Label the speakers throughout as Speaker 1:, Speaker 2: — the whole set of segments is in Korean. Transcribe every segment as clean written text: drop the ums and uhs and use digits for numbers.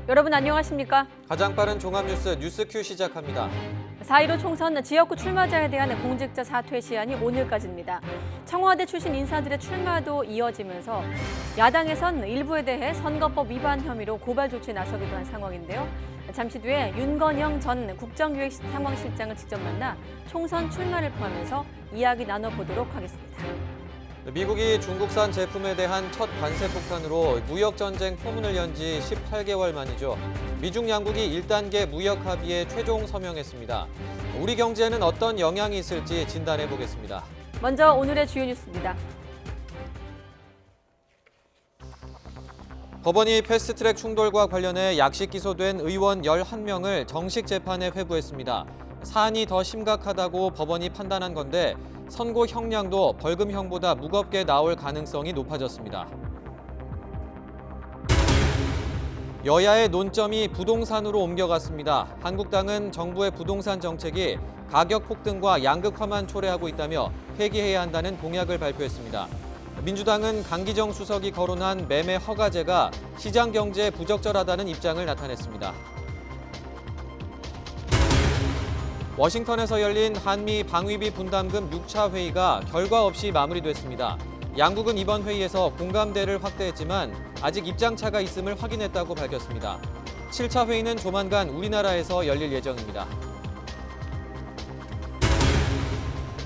Speaker 1: 여러분 안녕하십니까?
Speaker 2: 가장 빠른 종합뉴스 뉴스큐 시작합니다.
Speaker 1: 4.15 총선 지역구 출마자에 대한 공직자 사퇴 시한이 오늘까지입니다. 청와대 출신 인사들의 출마도 이어지면서 야당에선 일부에 대해 선거법 위반 혐의로 고발 조치에 나서기도 한 상황인데요. 잠시 뒤에 윤건영 전 국정기획상황실장을 직접 만나 총선 출마를 포함해서 이야기 나눠보도록 하겠습니다.
Speaker 2: 미국이 중국산 제품에 대한 첫 관세 폭탄으로 무역전쟁 포문을 연 지 18개월 만이죠. 미중 양국이 1단계 무역 합의에 최종 서명했습니다. 우리 경제에는 어떤 영향이 있을지 진단해 보겠습니다.
Speaker 1: 먼저 오늘의 주요 뉴스입니다.
Speaker 2: 법원이 패스트트랙 충돌과 관련해 약식 기소된 의원 11명을 정식 재판에 회부했습니다. 사안이 더 심각하다고 법원이 판단한 건데 선고 형량도 벌금형보다 무겁게 나올 가능성이 높아졌습니다. 여야의 논점이 부동산으로 옮겨갔습니다. 한국당은 정부의 부동산 정책이 가격 폭등과 양극화만 초래하고 있다며 폐기해야 한다는 공약을 발표했습니다. 민주당은 강기정 수석이 거론한 매매 허가제가 시장 경제에 부적절하다는 입장을 나타냈습니다. 워싱턴에서 열린 한미 방위비 분담금 6차 회의가 결과 없이 마무리됐습니다. 양국은 이번 회의에서 공감대를 확대했지만 아직 입장차가 있음을 확인했다고 밝혔습니다. 7차 회의는 조만간 우리나라에서 열릴 예정입니다.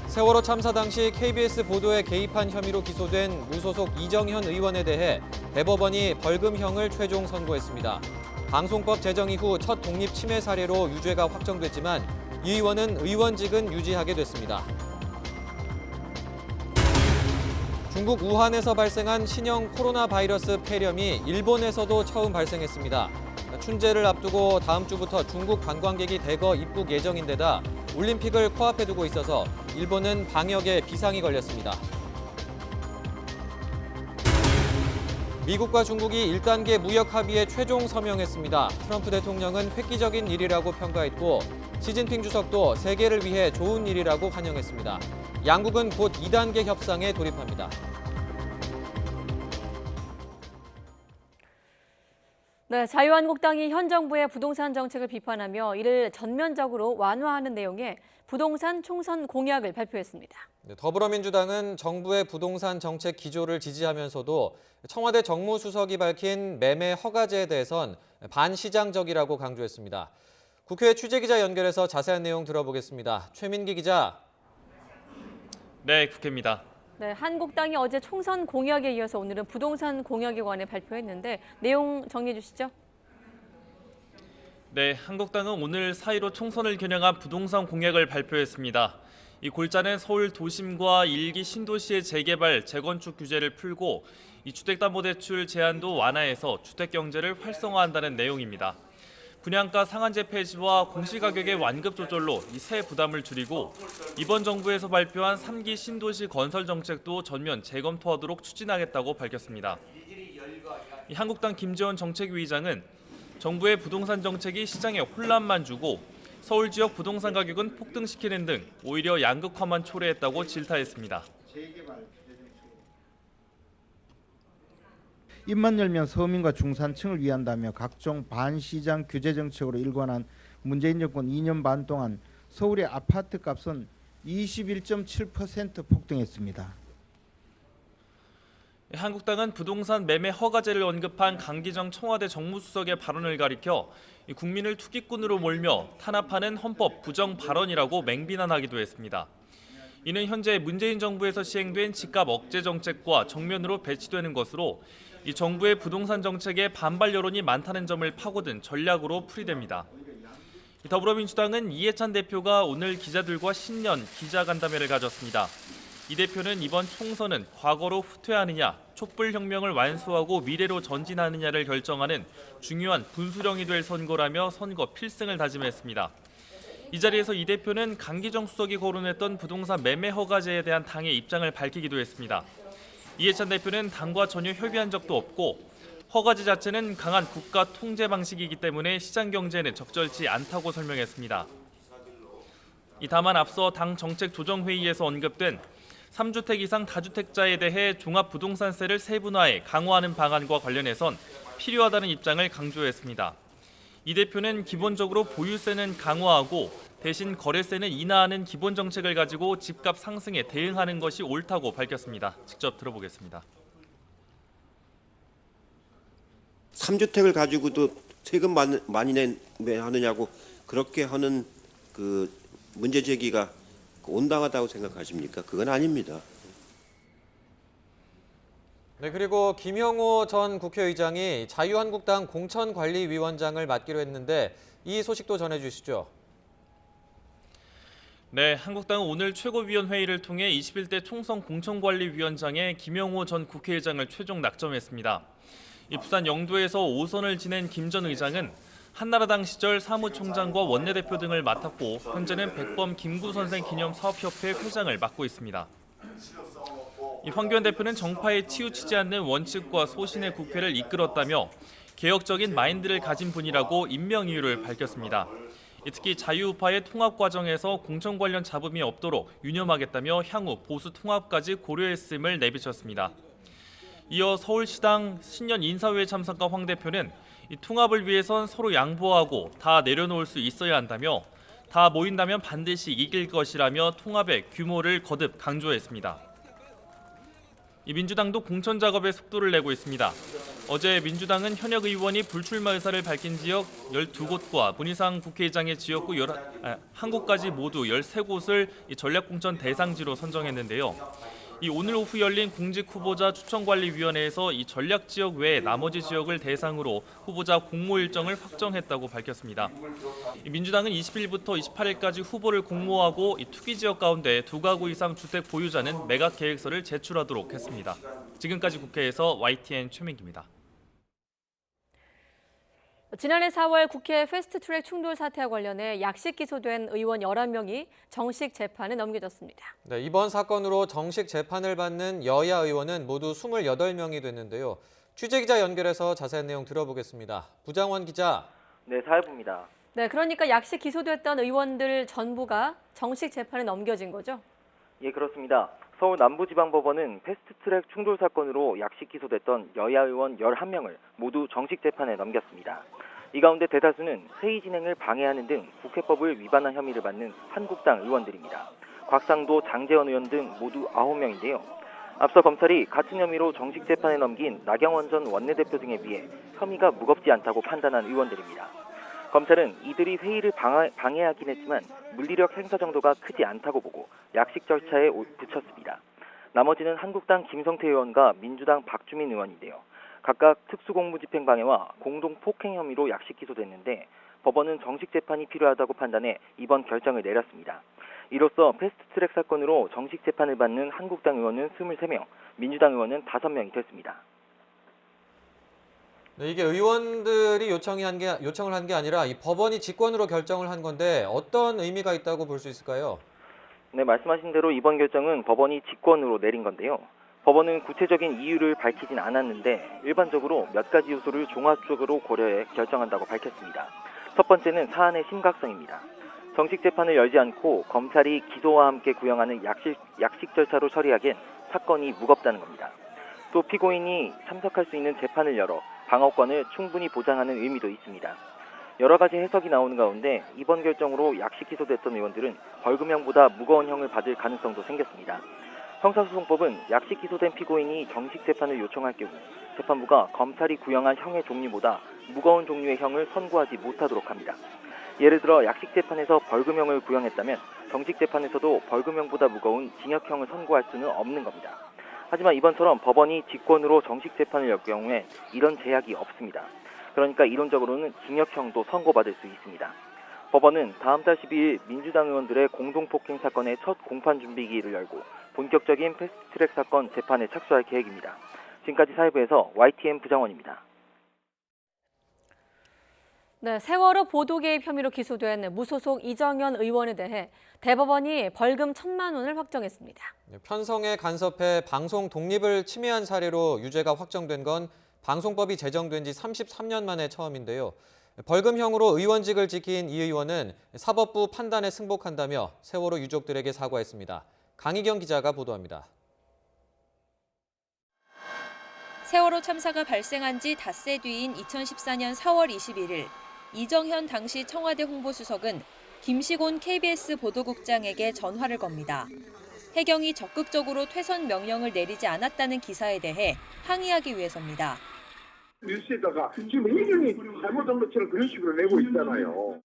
Speaker 2: 세월호 참사 당시 KBS 보도에 개입한 혐의로 기소된 무소속 이정현 의원에 대해 대법원이 벌금형을 최종 선고했습니다. 방송법 제정 이후 첫 독립 침해 사례로 유죄가 확정됐지만 이 의원은 의원직은 유지하게 됐습니다. 중국 우한에서 발생한 신형 코로나 바이러스 폐렴이 일본에서도 처음 발생했습니다. 춘제를 앞두고 다음 주부터 중국 관광객이 대거 입국 예정인데다 올림픽을 코앞에 두고 있어서 일본은 방역에 비상이 걸렸습니다. 미국과 중국이 1단계 무역 합의에 최종 서명했습니다. 트럼프 대통령은 획기적인 일이라고 평가했고 시진핑 주석도 세계를 위해 좋은 일이라고 환영했습니다. 양국은 곧 2단계 협상에 돌입합니다.
Speaker 1: 네, 자유한국당이 현 정부의 부동산 정책을 비판하며 이를 전면적으로 완화하는 내용의 부동산 총선 공약을 발표했습니다.
Speaker 2: 더불어민주당은 정부의 부동산 정책 기조를 지지하면서도 청와대 정무수석이 밝힌 매매 허가제에 대해선 반시장적이라고 강조했습니다. 국회 취재기자 연결해서 자세한 내용 들어보겠습니다. 최민기 기자.
Speaker 3: 네, 국회입니다.
Speaker 1: 네, 한국당이 어제 총선 공약에 이어서 오늘은 부동산 공약에 관해 발표했는데 내용 정리해 주시죠.
Speaker 3: 네, 한국당은 오늘 4.15 총선을 겨냥한 부동산 공약을 발표했습니다. 이 골자는 서울 도심과 1기 신도시의 재개발, 재건축 규제를 풀고 이 주택담보대출 제한도 완화해서 주택경제를 활성화한다는 내용입니다. 분양가 상한제 폐지와 공시가격의 완급 조절로 이 세 부담을 줄이고 이번 정부에서 발표한 3기 신도시 건설 정책도 전면 재검토하도록 추진하겠다고 밝혔습니다. 이 한국당 김재원 정책위의장은 정부의 부동산 정책이 시장에 혼란만 주고 서울 지역 부동산 가격은 폭등시키는 등 오히려 양극화만 초래했다고 질타했습니다.
Speaker 4: 입만 열면 서민과 중산층을 위한다며 각종 반시장 규제 정책으로 일관한 문재인 정권 2년 반 동안 서울의 아파트 값은 21.7% 폭등했습니다.
Speaker 3: 한국당은 부동산 매매 허가제를 언급한 강기정 청와대 정무수석의 발언을 가리켜 국민을 투기꾼으로 몰며 탄압하는 헌법 부정 발언이라고 맹비난하기도 했습니다. 이는 현재 문재인 정부에서 시행된 집값 억제 정책과 정면으로 배치되는 것으로 이 정부의 부동산 정책에 반발 여론이 많다는 점을 파고든 전략으로 풀이됩니다. 더불어민주당은 이해찬 대표가 오늘 기자들과 신년 기자간담회를 가졌습니다. 이 대표는 이번 총선은 과거로 후퇴하느냐, 촛불혁명을 완수하고 미래로 전진하느냐를 결정하는 중요한 분수령이 될 선거라며 선거 필승을 다짐했습니다. 이 자리에서 이 대표는 강기정 수석이 거론했던 부동산 매매 허가제에 대한 당의 입장을 밝히기도 했습니다. 이해찬 대표는 당과 전혀 협의한 적도 없고 허가제 자체는 강한 국가 통제 방식이기 때문에 시장 경제에는 적절치 않다고 설명했습니다. 다만 앞서 당 정책조정회의에서 언급된 3주택 이상 다주택자에 대해 종합부동산세를 세분화해 강화하는 방안과 관련해선 필요하다는 입장을 강조했습니다. 이 대표는 기본적으로 보유세는 강화하고 대신 거래세는 인하하는 기본 정책을 가지고 집값 상승에 대응하는 것이 옳다고 밝혔습니다. 직접 들어보겠습니다.
Speaker 5: 3주택을 가지고도 세금 많이 내야 하느냐고 그렇게 하는 그 문제 제기가 온당하다고 생각하십니까? 그건 아닙니다.
Speaker 2: 네, 그리고 김영호 전 국회의장이 자유한국당 공천관리위원장을 맡기로 했는데 이 소식도 전해주시죠.
Speaker 3: 네, 한국당은 오늘 최고위원회의를 통해 21대 총선 공천관리위원장에 김영호 전 국회의장을 최종 낙점했습니다. 이 부산 영도에서 5선을 지낸 김 전 의장은 한나라당 시절 사무총장과 원내대표 등을 맡았고 현재는 백범 김구선생 기념사업협회 회장을 맡고 있습니다. 이 황교안 대표는 정파에 치우치지 않는 원칙과 소신의 국회를 이끌었다며 개혁적인 마인드를 가진 분이라고 임명 이유를 밝혔습니다. 특히 자유우파의 통합 과정에서 공천 관련 잡음이 없도록 유념하겠다며 향후 보수 통합까지 고려했음을 내비쳤습니다. 이어 서울시당 신년 인사회에 참석한 황 대표는 이 통합을 위해선 서로 양보하고 다 내려놓을 수 있어야 한다며 다 모인다면 반드시 이길 것이라며 통합의 규모를 거듭 강조했습니다. 이 민주당도 공천 작업에 속도를 내고 있습니다. 어제 민주당은 현역 의원이 불출마 의사를 밝힌 지역 12곳과 문희상 국회의장의 지역구 1곳까지 모두 13곳을 전략공천 대상지로 선정했는데요. 이 오늘 오후 열린 공직 후보자 추천관리위원회에서 이 전략 지역 외에 나머지 지역을 대상으로 후보자 공모 일정을 확정했다고 밝혔습니다. 민주당은 20일부터 28일까지 후보를 공모하고 이 투기 지역 가운데 2가구 이상 주택 보유자는 매각 계획서를 제출하도록 했습니다. 지금까지 국회에서 YTN 최민기입니다.
Speaker 1: 지난해 4월 국회 패스트트랙 충돌 사태와 관련해 약식 기소된 의원 11명이 정식 재판에 넘겨졌습니다.
Speaker 2: 네, 이번 사건으로 정식 재판을 받는 여야 의원은 모두 28명이 됐는데요. 취재기자 연결해서 자세한 내용 들어보겠습니다. 부장원 기자.
Speaker 6: 네, 사회부입니다.
Speaker 1: 네, 그러니까 약식 기소됐던 의원들 전부가 정식 재판에 넘겨진 거죠?
Speaker 6: 예, 그렇습니다. 서울 남부지방법원은 패스트트랙 충돌 사건으로 약식 기소됐던 여야 의원 11명을 모두 정식 재판에 넘겼습니다. 이 가운데 대다수는 회의 진행을 방해하는 등 국회법을 위반한 혐의를 받는 한국당 의원들입니다. 곽상도, 장재원 의원 등 모두 9명인데요. 앞서 검찰이 같은 혐의로 정식 재판에 넘긴 나경원 전 원내대표 등에 비해 혐의가 무겁지 않다고 판단한 의원들입니다. 검찰은 이들이 회의를 방해하긴 했지만 물리력 행사 정도가 크지 않다고 보고 약식 절차에 붙였습니다. 나머지는 한국당 김성태 의원과 민주당 박주민 의원인데요. 각각 특수공무집행 방해와 공동 폭행 혐의로 약식 기소됐는데 법원은 정식 재판이 필요하다고 판단해 이번 결정을 내렸습니다. 이로써 패스트트랙 사건으로 정식 재판을 받는 한국당 의원은 23명, 민주당 의원은 5명이 됐습니다.
Speaker 2: 네, 이게 의원들이 요청을 한 게 아니라 이 법원이 직권으로 결정을 한 건데 어떤 의미가 있다고 볼 수 있을까요?
Speaker 6: 네, 말씀하신 대로 이번 결정은 법원이 직권으로 내린 건데요. 법원은 구체적인 이유를 밝히진 않았는데 일반적으로 몇 가지 요소를 종합적으로 고려해 결정한다고 밝혔습니다. 첫 번째는 사안의 심각성입니다. 정식 재판을 열지 않고 검찰이 기소와 함께 구형하는 약식 절차로 처리하기엔 사건이 무겁다는 겁니다. 또 피고인이 참석할 수 있는 재판을 열어 방어권을 충분히 보장하는 의미도 있습니다. 여러 가지 해석이 나오는 가운데 이번 결정으로 약식 기소됐던 의원들은 벌금형보다 무거운 형을 받을 가능성도 생겼습니다. 형사소송법은 약식 기소된 피고인이 정식 재판을 요청할 경우 재판부가 검찰이 구형한 형의 종류보다 무거운 종류의 형을 선고하지 못하도록 합니다. 예를 들어 약식 재판에서 벌금형을 구형했다면 정식 재판에서도 벌금형보다 무거운 징역형을 선고할 수는 없는 겁니다. 하지만 이번처럼 법원이 직권으로 정식 재판을 열 경우에 이런 제약이 없습니다. 그러니까 이론적으로는 징역형도 선고받을 수 있습니다. 법원은 다음 달 12일 민주당 의원들의 공동폭행 사건의 첫 공판 준비기일을 열고 본격적인 패스트트랙 사건 재판에 착수할 계획입니다. 지금까지 사회부에서 YTN 부장원입니다.
Speaker 1: 네, 세월호 보도 개입 혐의로 기소된 무소속 이정현 의원에 대해 대법원이 벌금 1,000만 원을 확정했습니다.
Speaker 2: 편성에 간섭해 방송 독립을 침해한 사례로 유죄가 확정된 건 방송법이 제정된 지 33년 만에 처음인데요. 벌금형으로 의원직을 지킨 이 의원은 사법부 판단에 승복한다며 세월호 유족들에게 사과했습니다. 강희경 기자가 보도합니다.
Speaker 7: 세월호 참사가 발생한 지 닷새 뒤인 2014년 4월 21일 이정현 당시 청와대 홍보수석은 김시곤 KBS 보도국장에게 전화를 겁니다. 해경이 적극적으로 퇴선 명령을 내리지 않았다는 기사에 대해 항의하기 위해서입니다.
Speaker 8: 뉴스에다가 지금 해경이 잘못한 것처럼 그런 식으로 내고 있잖아요.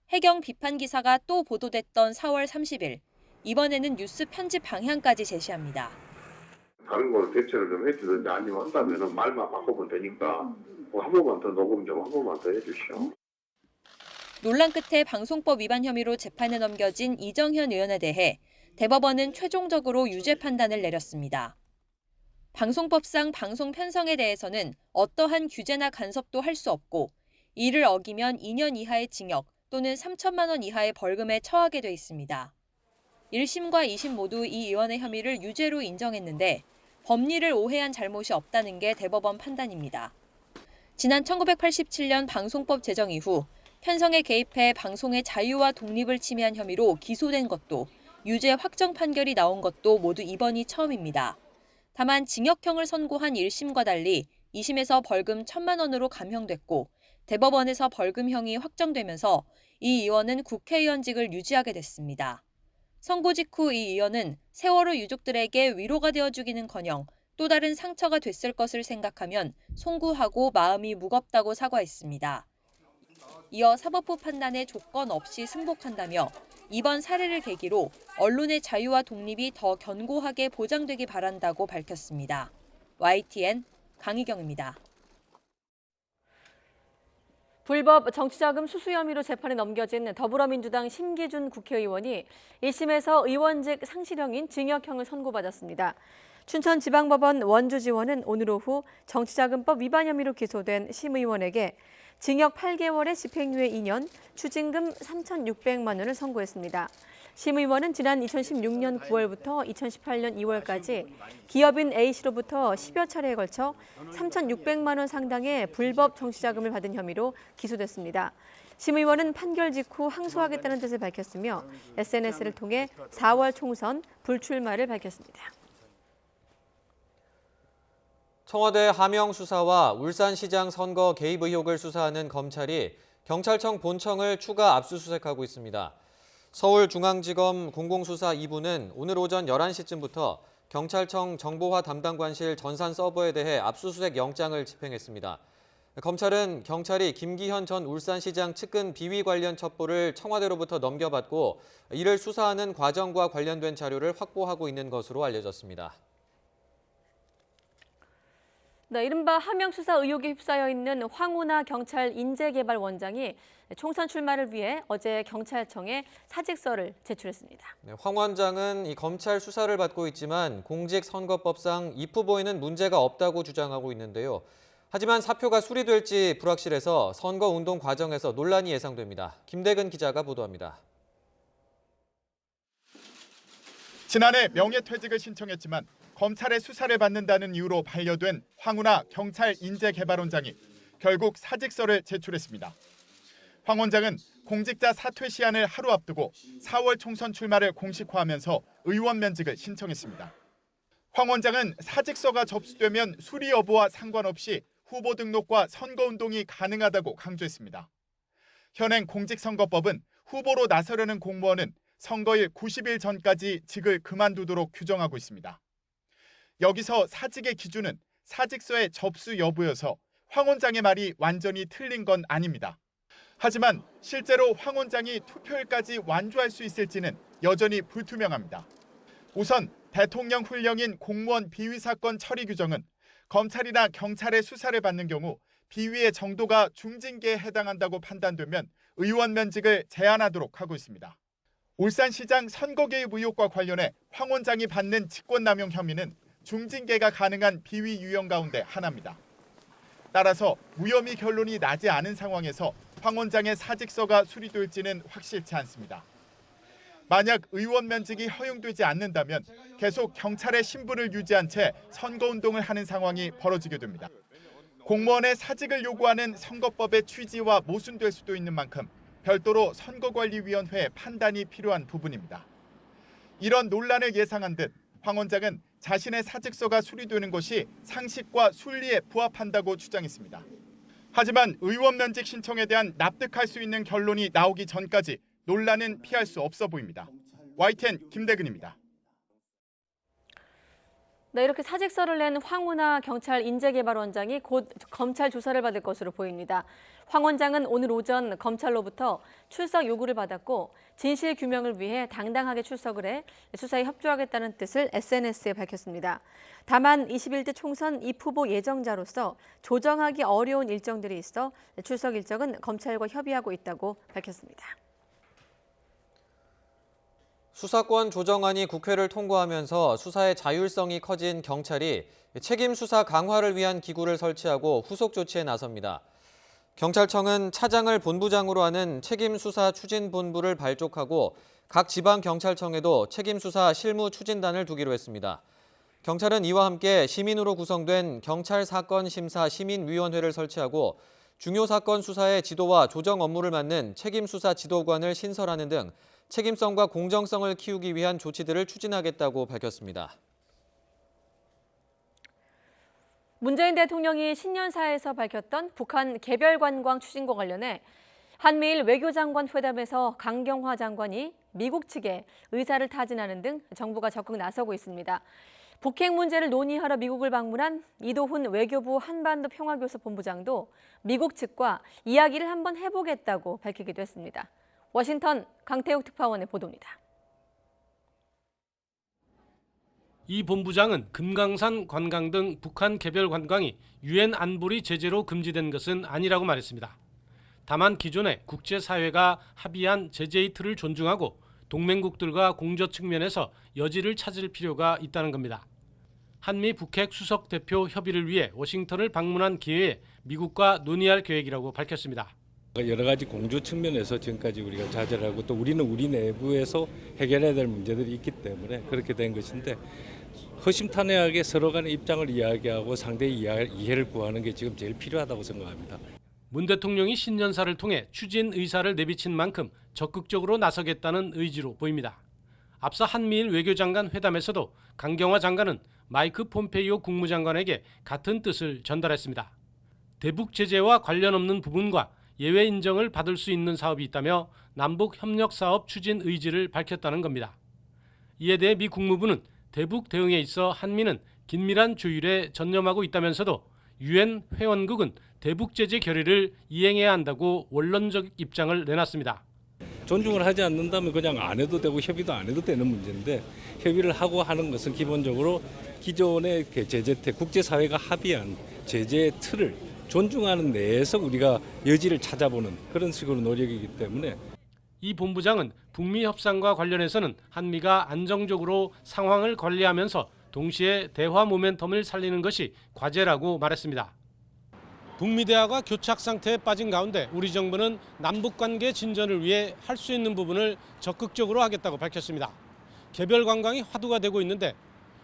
Speaker 7: 해경 비판 기사가 또 보도됐던 4월 30일, 이번에는 뉴스 편집 방향까지 제시합니다.
Speaker 8: 다른 걸 대처를 좀 해주든지 아니면 한다면 말만 바꾸면 되니까 한 번만 더 녹음 좀 한 번만 더 해주시오.
Speaker 7: 논란 끝에 방송법 위반 혐의로 재판에 넘겨진 이정현 의원에 대해 대법원은 최종적으로 유죄 판단을 내렸습니다. 방송법상 방송 편성에 대해서는 어떠한 규제나 간섭도 할 수 없고 이를 어기면 2년 이하의 징역 또는 3천만 원 이하의 벌금에 처하게 돼 있습니다. 1심과 2심 모두 이 의원의 혐의를 유죄로 인정했는데 법리를 오해한 잘못이 없다는 게 대법원 판단입니다. 지난 1987년 방송법 제정 이후 편성에 개입해 방송의 자유와 독립을 침해한 혐의로 기소된 것도 유죄 확정 판결이 나온 것도 모두 이번이 처음입니다. 다만 징역형을 선고한 1심과 달리 2심에서 벌금 1,000만 원으로 감형됐고 대법원에서 벌금형이 확정되면서 이 의원은 국회의원직을 유지하게 됐습니다. 선고 직후 이 의원은 세월호 유족들에게 위로가 되어주기는커녕 또 다른 상처가 됐을 것을 생각하면 송구하고 마음이 무겁다고 사과했습니다. 이어 사법부 판단에 조건 없이 승복한다며 이번 사례를 계기로 언론의 자유와 독립이 더 견고하게 보장되기 바란다고 밝혔습니다. YTN 강희경입니다.
Speaker 1: 불법 정치자금 수수 혐의로 재판에 넘겨진 더불어민주당 심기준 국회의원이 1심에서 의원직 상실형인 징역형을 선고받았습니다. 춘천지방법원 원주지원은 오늘 오후 정치자금법 위반 혐의로 기소된 심 의원에게 징역 8개월에 집행유예 2년, 추징금 3,600만 원을 선고했습니다. 심 의원은 지난 2016년 9월부터 2018년 2월까지 기업인 A씨로부터 10여 차례에 걸쳐 3,600만 원 상당의 불법 정치자금을 받은 혐의로 기소됐습니다. 심 의원은 판결 직후 항소하겠다는 뜻을 밝혔으며 SNS를 통해 4월 총선 불출마를 밝혔습니다.
Speaker 2: 청와대 하명 수사와 울산시장 선거 개입 의혹을 수사하는 검찰이 경찰청 본청을 추가 압수수색하고 있습니다. 서울중앙지검 공공수사 2부는 오늘 오전 11시쯤부터 경찰청 정보화 담당관실 전산 서버에 대해 압수수색 영장을 집행했습니다. 검찰은 경찰이 김기현 전 울산시장 측근 비위 관련 첩보를 청와대로부터 넘겨받고 이를 수사하는 과정과 관련된 자료를 확보하고 있는 것으로 알려졌습니다.
Speaker 1: 네, 이른바 하명 수사 의혹에 휩싸여 있는 황운하 경찰 인재개발원장이 총선 출마를 위해 어제 경찰청에 사직서를 제출했습니다.
Speaker 2: 네, 황 원장은 이 검찰 수사를 받고 있지만 공직선거법상 입 후보에는 문제가 없다고 주장하고 있는데요. 하지만 사표가 수리될지 불확실해서 선거운동 과정에서 논란이 예상됩니다. 김대근 기자가 보도합니다.
Speaker 9: 지난해 명예퇴직을 신청했지만 검찰의 수사를 받는다는 이유로 반려된 황운하 경찰 인재개발원장이 결국 사직서를 제출했습니다. 황 원장은 공직자 사퇴 시한을 하루 앞두고 4월 총선 출마를 공식화하면서 의원 면직을 신청했습니다. 황 원장은 사직서가 접수되면 수리 여부와 상관없이 후보 등록과 선거운동이 가능하다고 강조했습니다. 현행 공직선거법은 후보로 나서려는 공무원은 선거일 90일 전까지 직을 그만두도록 규정하고 있습니다. 여기서 사직의 기준은 사직서의 접수 여부여서 황 원장의 말이 완전히 틀린 건 아닙니다. 하지만 실제로 황 원장이 투표일까지 완주할 수 있을지는 여전히 불투명합니다. 우선 대통령 훈령인 공무원 비위 사건 처리 규정은 검찰이나 경찰의 수사를 받는 경우 비위의 정도가 중징계에 해당한다고 판단되면 의원 면직을 제한하도록 하고 있습니다. 울산시장 선거 개입 의혹과 관련해 황 원장이 받는 직권남용 혐의는 중징계가 가능한 비위 유형 가운데 하나입니다. 따라서 무혐의 결론이 나지 않은 상황에서 황 원장의 사직서가 수리될지는 확실치 않습니다. 만약 의원 면직이 허용되지 않는다면 계속 경찰의 신분을 유지한 채 선거운동을 하는 상황이 벌어지게 됩니다. 공무원의 사직을 요구하는 선거법의 취지와 모순될 수도 있는 만큼 별도로 선거관리위원회의 판단이 필요한 부분입니다. 이런 논란을 예상한 듯 황 원장은 자신의 사직서가 수리되는 것이 상식과 순리에 부합한다고 주장했습니다. 하지만 의원 면직 신청에 대한 납득할 수 있는 결론이 나오기 전까지 논란은 피할 수 없어 보입니다. YTN 김대근입니다.
Speaker 1: 네, 이렇게 사직서를 낸 황운하 경찰 인재개발원장이 곧 검찰 조사를 받을 것으로 보입니다. 황 원장은 오늘 오전 검찰로부터 출석 요구를 받았고 진실 규명을 위해 당당하게 출석을 해 수사에 협조하겠다는 뜻을 SNS에 밝혔습니다. 다만 21대 총선 입후보 예정자로서 조정하기 어려운 일정들이 있어 출석 일정은 검찰과 협의하고 있다고 밝혔습니다.
Speaker 2: 수사권 조정안이 국회를 통과하면서 수사의 자율성이 커진 경찰이 책임 수사 강화를 위한 기구를 설치하고 후속 조치에 나섭니다. 경찰청은 차장을 본부장으로 하는 책임수사추진본부를 발족하고 각 지방경찰청에도 책임수사 실무추진단을 두기로 했습니다. 경찰은 이와 함께 시민으로 구성된 경찰사건심사시민위원회를 설치하고 중요 사건 수사의 지도와 조정 업무를 맡는 책임수사 지도관을 신설하는 등 책임성과 공정성을 키우기 위한 조치들을 추진하겠다고 밝혔습니다.
Speaker 1: 문재인 대통령이 신년사에서 밝혔던 북한 개별 관광 추진과 관련해 한미일 외교장관 회담에서 강경화 장관이 미국 측에 의사를 타진하는 등 정부가 적극 나서고 있습니다. 북핵 문제를 논의하러 미국을 방문한 이도훈 외교부 한반도 평화교섭 본부장도 미국 측과 이야기를 한번 해보겠다고 밝히기도 했습니다. 워싱턴 강태욱 특파원의 보도입니다.
Speaker 10: 이 본부장은 금강산 관광 등 북한 개별 관광이 유엔 안보리 제재로 금지된 것은 아니라고 말했습니다. 다만 기존에 국제사회가 합의한 제재의 틀을 존중하고 동맹국들과 공조 측면에서 여지를 찾을 필요가 있다는 겁니다. 한미 북핵 수석 대표 협의를 위해 워싱턴을 방문한 기회에 미국과 논의할 계획이라고 밝혔습니다.
Speaker 11: 여러 가지 공조 측면에서 지금까지 우리가 자제를 하고 또 우리는 우리 내부에서 해결해야 될 문제들이 있기 때문에 그렇게 된 것인데 허심탄회하게 서로 간의 입장을 이야기하고 상대의 이해를 구하는 게 지금 제일 필요하다고 생각합니다.
Speaker 10: 문 대통령이 신년사를 통해 추진 의사를 내비친 만큼 적극적으로 나서겠다는 의지로 보입니다. 앞서 한미일 외교장관 회담에서도 강경화 장관은 마이크 폼페이오 국무장관에게 같은 뜻을 전달했습니다. 대북 제재와 관련 없는 부분과 예외 인정을 받을 수 있는 사업이 있다며 남북 협력 사업 추진 의지를 밝혔다는 겁니다. 이에 대해 미 국무부는 대북 대응에 있어 한미는 긴밀한 조율에 전념하고 있다면서도 유엔 회원국은 대북 제재 결의를 이행해야 한다고 원론적 입장을 내놨습니다.
Speaker 11: 존중을 하지 않는다면 그냥 안 해도 되고 협의도 안 해도 되는 문제인데 협의를 하고 하는 것은 기본적으로 기존의 제재태 국제사회가 합의한 제재 틀을 존중하는 내에서 우리가 여지를 찾아보는 그런 식으로 노력이기 때문에
Speaker 10: 이 본부장은 북미 협상과 관련해서는 한미가 안정적으로 상황을 관리하면서 동시에 대화 모멘텀을 살리는 것이 과제라고 말했습니다. 북미 대화가 교착 상태에 빠진 가운데 우리 정부는 남북관계 진전을 위해 할 수 있는 부분을 적극적으로 하겠다고 밝혔습니다. 개별 관광이 화두가 되고 있는데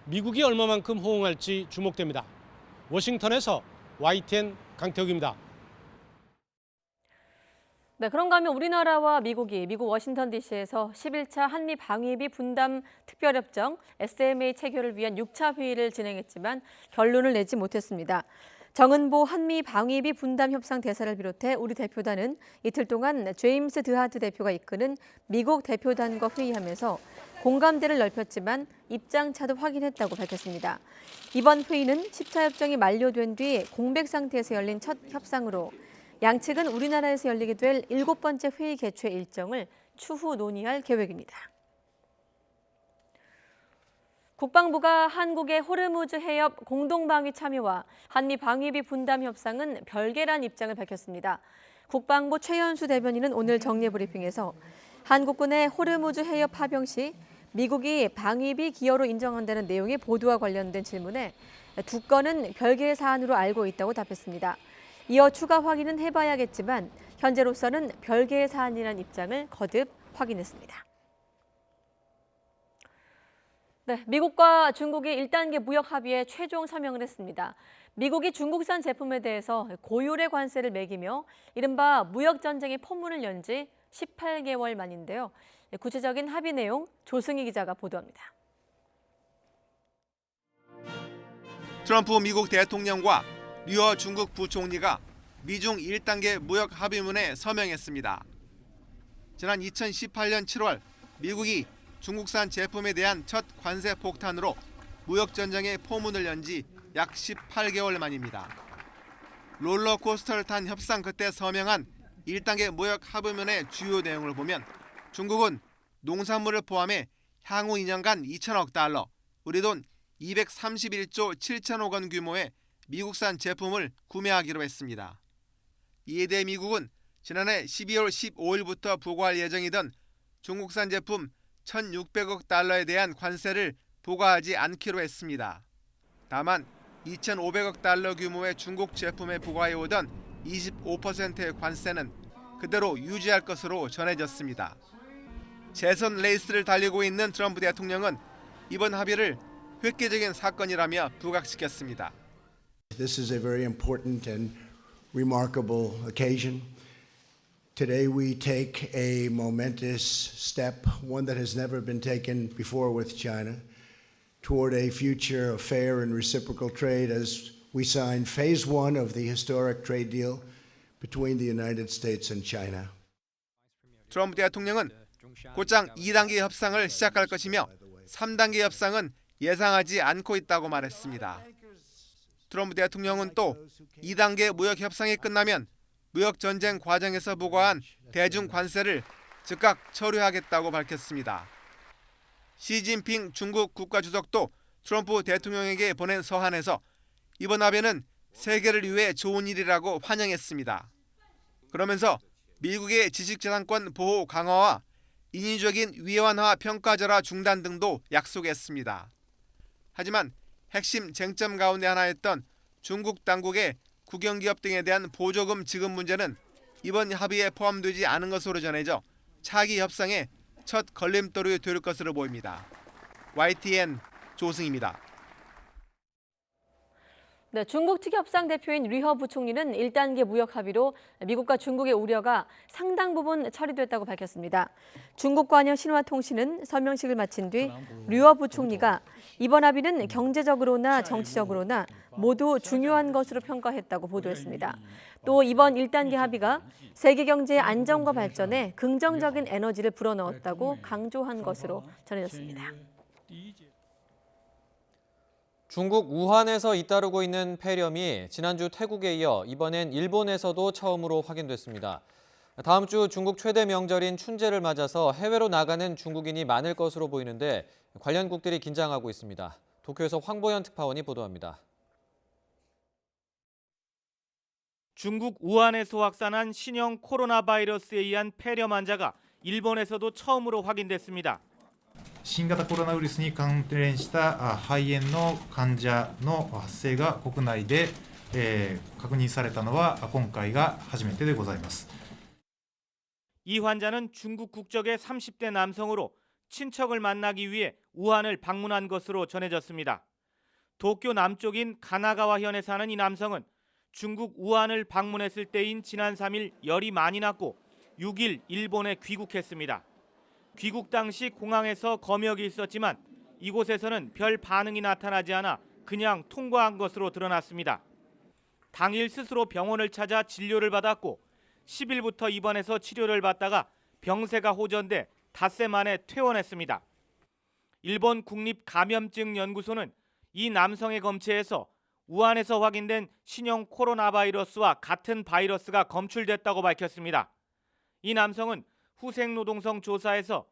Speaker 10: 미국이 얼마만큼 호응할지 주목됩니다. 워싱턴에서 YTN 강태욱입니다.
Speaker 1: 네, 그런가 하면 우리나라와 미국이 미국 워싱턴 DC에서 11차 한미 방위비 분담 특별협정 SMA 체결을 위한 6차 회의를 진행했지만 결론을 내지 못했습니다. 정은보 한미 방위비 분담 협상 대사를 비롯해 우리 대표단은 이틀 동안 제임스 드하트 대표가 이끄는 미국 대표단과 회의하면서 공감대를 넓혔지만 입장차도 확인했다고 밝혔습니다. 이번 회의는 10차 협정이 만료된 뒤 공백 상태에서 열린 첫 협상으로 양측은 우리나라에서 열리게 될 7번째 회의 개최 일정을 추후 논의할 계획입니다. 국방부가 한국의 호르무즈 해협 공동방위 참여와 한미 방위비 분담 협상은 별개란 입장을 밝혔습니다. 국방부 최연수 대변인은 오늘 정례 브리핑에서 한국군의 호르무즈 해협 파병 시 미국이 방위비 기여로 인정한다는 내용의 보도와 관련된 질문에 두 건은 별개의 사안으로 알고 있다고 답했습니다. 이어 추가 확인은 해봐야겠지만 현재로서는 별개의 사안이라는 입장을 거듭 확인했습니다. 네, 미국과 중국이 1단계 무역 합의에 최종 서명을 했습니다. 미국이 중국산 제품에 대해서 고율의 관세를 매기며 이른바 무역 전쟁의 포문을 연 지 18개월 만인데요. 구체적인 합의 내용 조승희 기자가 보도합니다.
Speaker 12: 트럼프 미국 대통령과 류어 중국 부총리가 미중 1단계 무역 합의문에 서명했습니다. 지난 2018년 7월 미국이 중국산 제품에 대한 첫 관세 폭탄으로 무역 전쟁의 포문을 연 지 약 18개월 만입니다. 롤러코스터를 탄 협상 끝에 서명한 1단계 무역 합의문의 주요 내용을 보면 중국은 농산물을 포함해 향후 2년간 2천억 달러, 우리 돈 231조 7천억 원 규모의 미국산 제품을 구매하기로 했습니다. 이에 대해 미국은 지난해 12월 15일부터 부과할 예정이던 중국산 제품 1,600억 달러에 대한 관세를 부과하지 않기로 했습니다. 다만 2,500억 달러 규모의 중국 제품에 부과해오던 25%의 관세는 그대로 유지할 것으로 전해졌습니다. 재선 레이스를 달리고 있는 트럼프 대통령은 이번 합의를 획기적인 사건이라며 부각시켰습니다.
Speaker 13: This is a very important and remarkable occasion. Today we take a momentous step, one that has never been taken before with China, toward a future of fair and reciprocal trade as we sign phase one of the historic trade deal between the United States and China.
Speaker 12: 트럼프 대통령은 곧장 2단계 협상을 시작할 것이며 3단계 협상은 예상하지 않고 있다고 말했습니다. 트럼프 대통령은 또 2단계 무역 협상이 끝나면 무역 전쟁 과정에서 부과한 대중 관세를 즉각 처리하겠다고 밝혔습니다. 시진핑 중국 국가주석도 트럼프 대통령에게 보낸 서한에서 이번 합의는 세계를 위해 좋은 일이라고 환영했습니다. 그러면서 미국의 지식재산권 보호 강화와 인위적인 위안화 평가절하 중단 등도 약속했습니다. 하지만 핵심 쟁점 가운데 하나였던 중국 당국의 국영기업 등에 대한 보조금 지급 문제는 이번 합의에 포함되지 않은 것으로 전해져 차기 협상의 첫 걸림돌이 될 것으로 보입니다. YTN 조승입니다.
Speaker 1: 네, 중국 측 협상 대표인 리허 부총리는 1단계 무역 합의로 미국과 중국의 우려가 상당 부분 처리됐다고 밝혔습니다. 중국 관영 신화통신은 설명식을 마친 뒤 리허 부총리가 이번 합의는 경제적으로나 정치적으로나 모두 중요한 것으로 평가했다고 보도했습니다. 또 이번 1단계 합의가 세계 경제의 안정과 발전에 긍정적인 에너지를 불어넣었다고 강조한 것으로 전해졌습니다.
Speaker 2: 중국 우한에서 잇따르고 있는 폐렴이 지난주 태국에 이어 이번엔 일본에서도 처음으로 확인됐습니다. 다음 주 중국 최대 명절인 춘제를 맞아서 해외로 나가는 중국인이 많을 것으로 보이는데 관련국들이 긴장하고 있습니다. 도쿄에서 황보현 특파원이 보도합니다.
Speaker 14: 중국 우한에서 확산한 신형 코로나 바이러스에 의한 폐렴 환자가 일본에서도 처음으로 확인됐습니다.
Speaker 15: 新型コロナウイルスに関連した肺炎の患者の発生が国内で確認されたのは今回が初めてでございます。
Speaker 14: 이 환자는 중국 국적의 30대 남성으로 친척을 만나기 위해 우한을 방문한 것으로 전해졌습니다. 도쿄 남쪽인 가나가와현에 사는 이 남성은 중국 우한을 방문했을 때인 지난 3일 열이 많이 났고 6일 일본에 귀국했습니다. 귀국 당시 공항에서 검역이 있었지만 이곳에서는 별 반응이 나타나지 않아 그냥 통과한 것으로 드러났습니다. 당일 스스로 병원을 찾아 진료를 받았고 10일부터 입원해서 치료를 받다가 병세가 호전돼 닷새 만에 퇴원했습니다. 일본 국립감염증연구소는 이 남성의 검체에서 우한에서 확인된 신형 코로나 바이러스와 같은 바이러스가 검출됐다고 밝혔습니다. 이 남성은 후생노동성 조사에서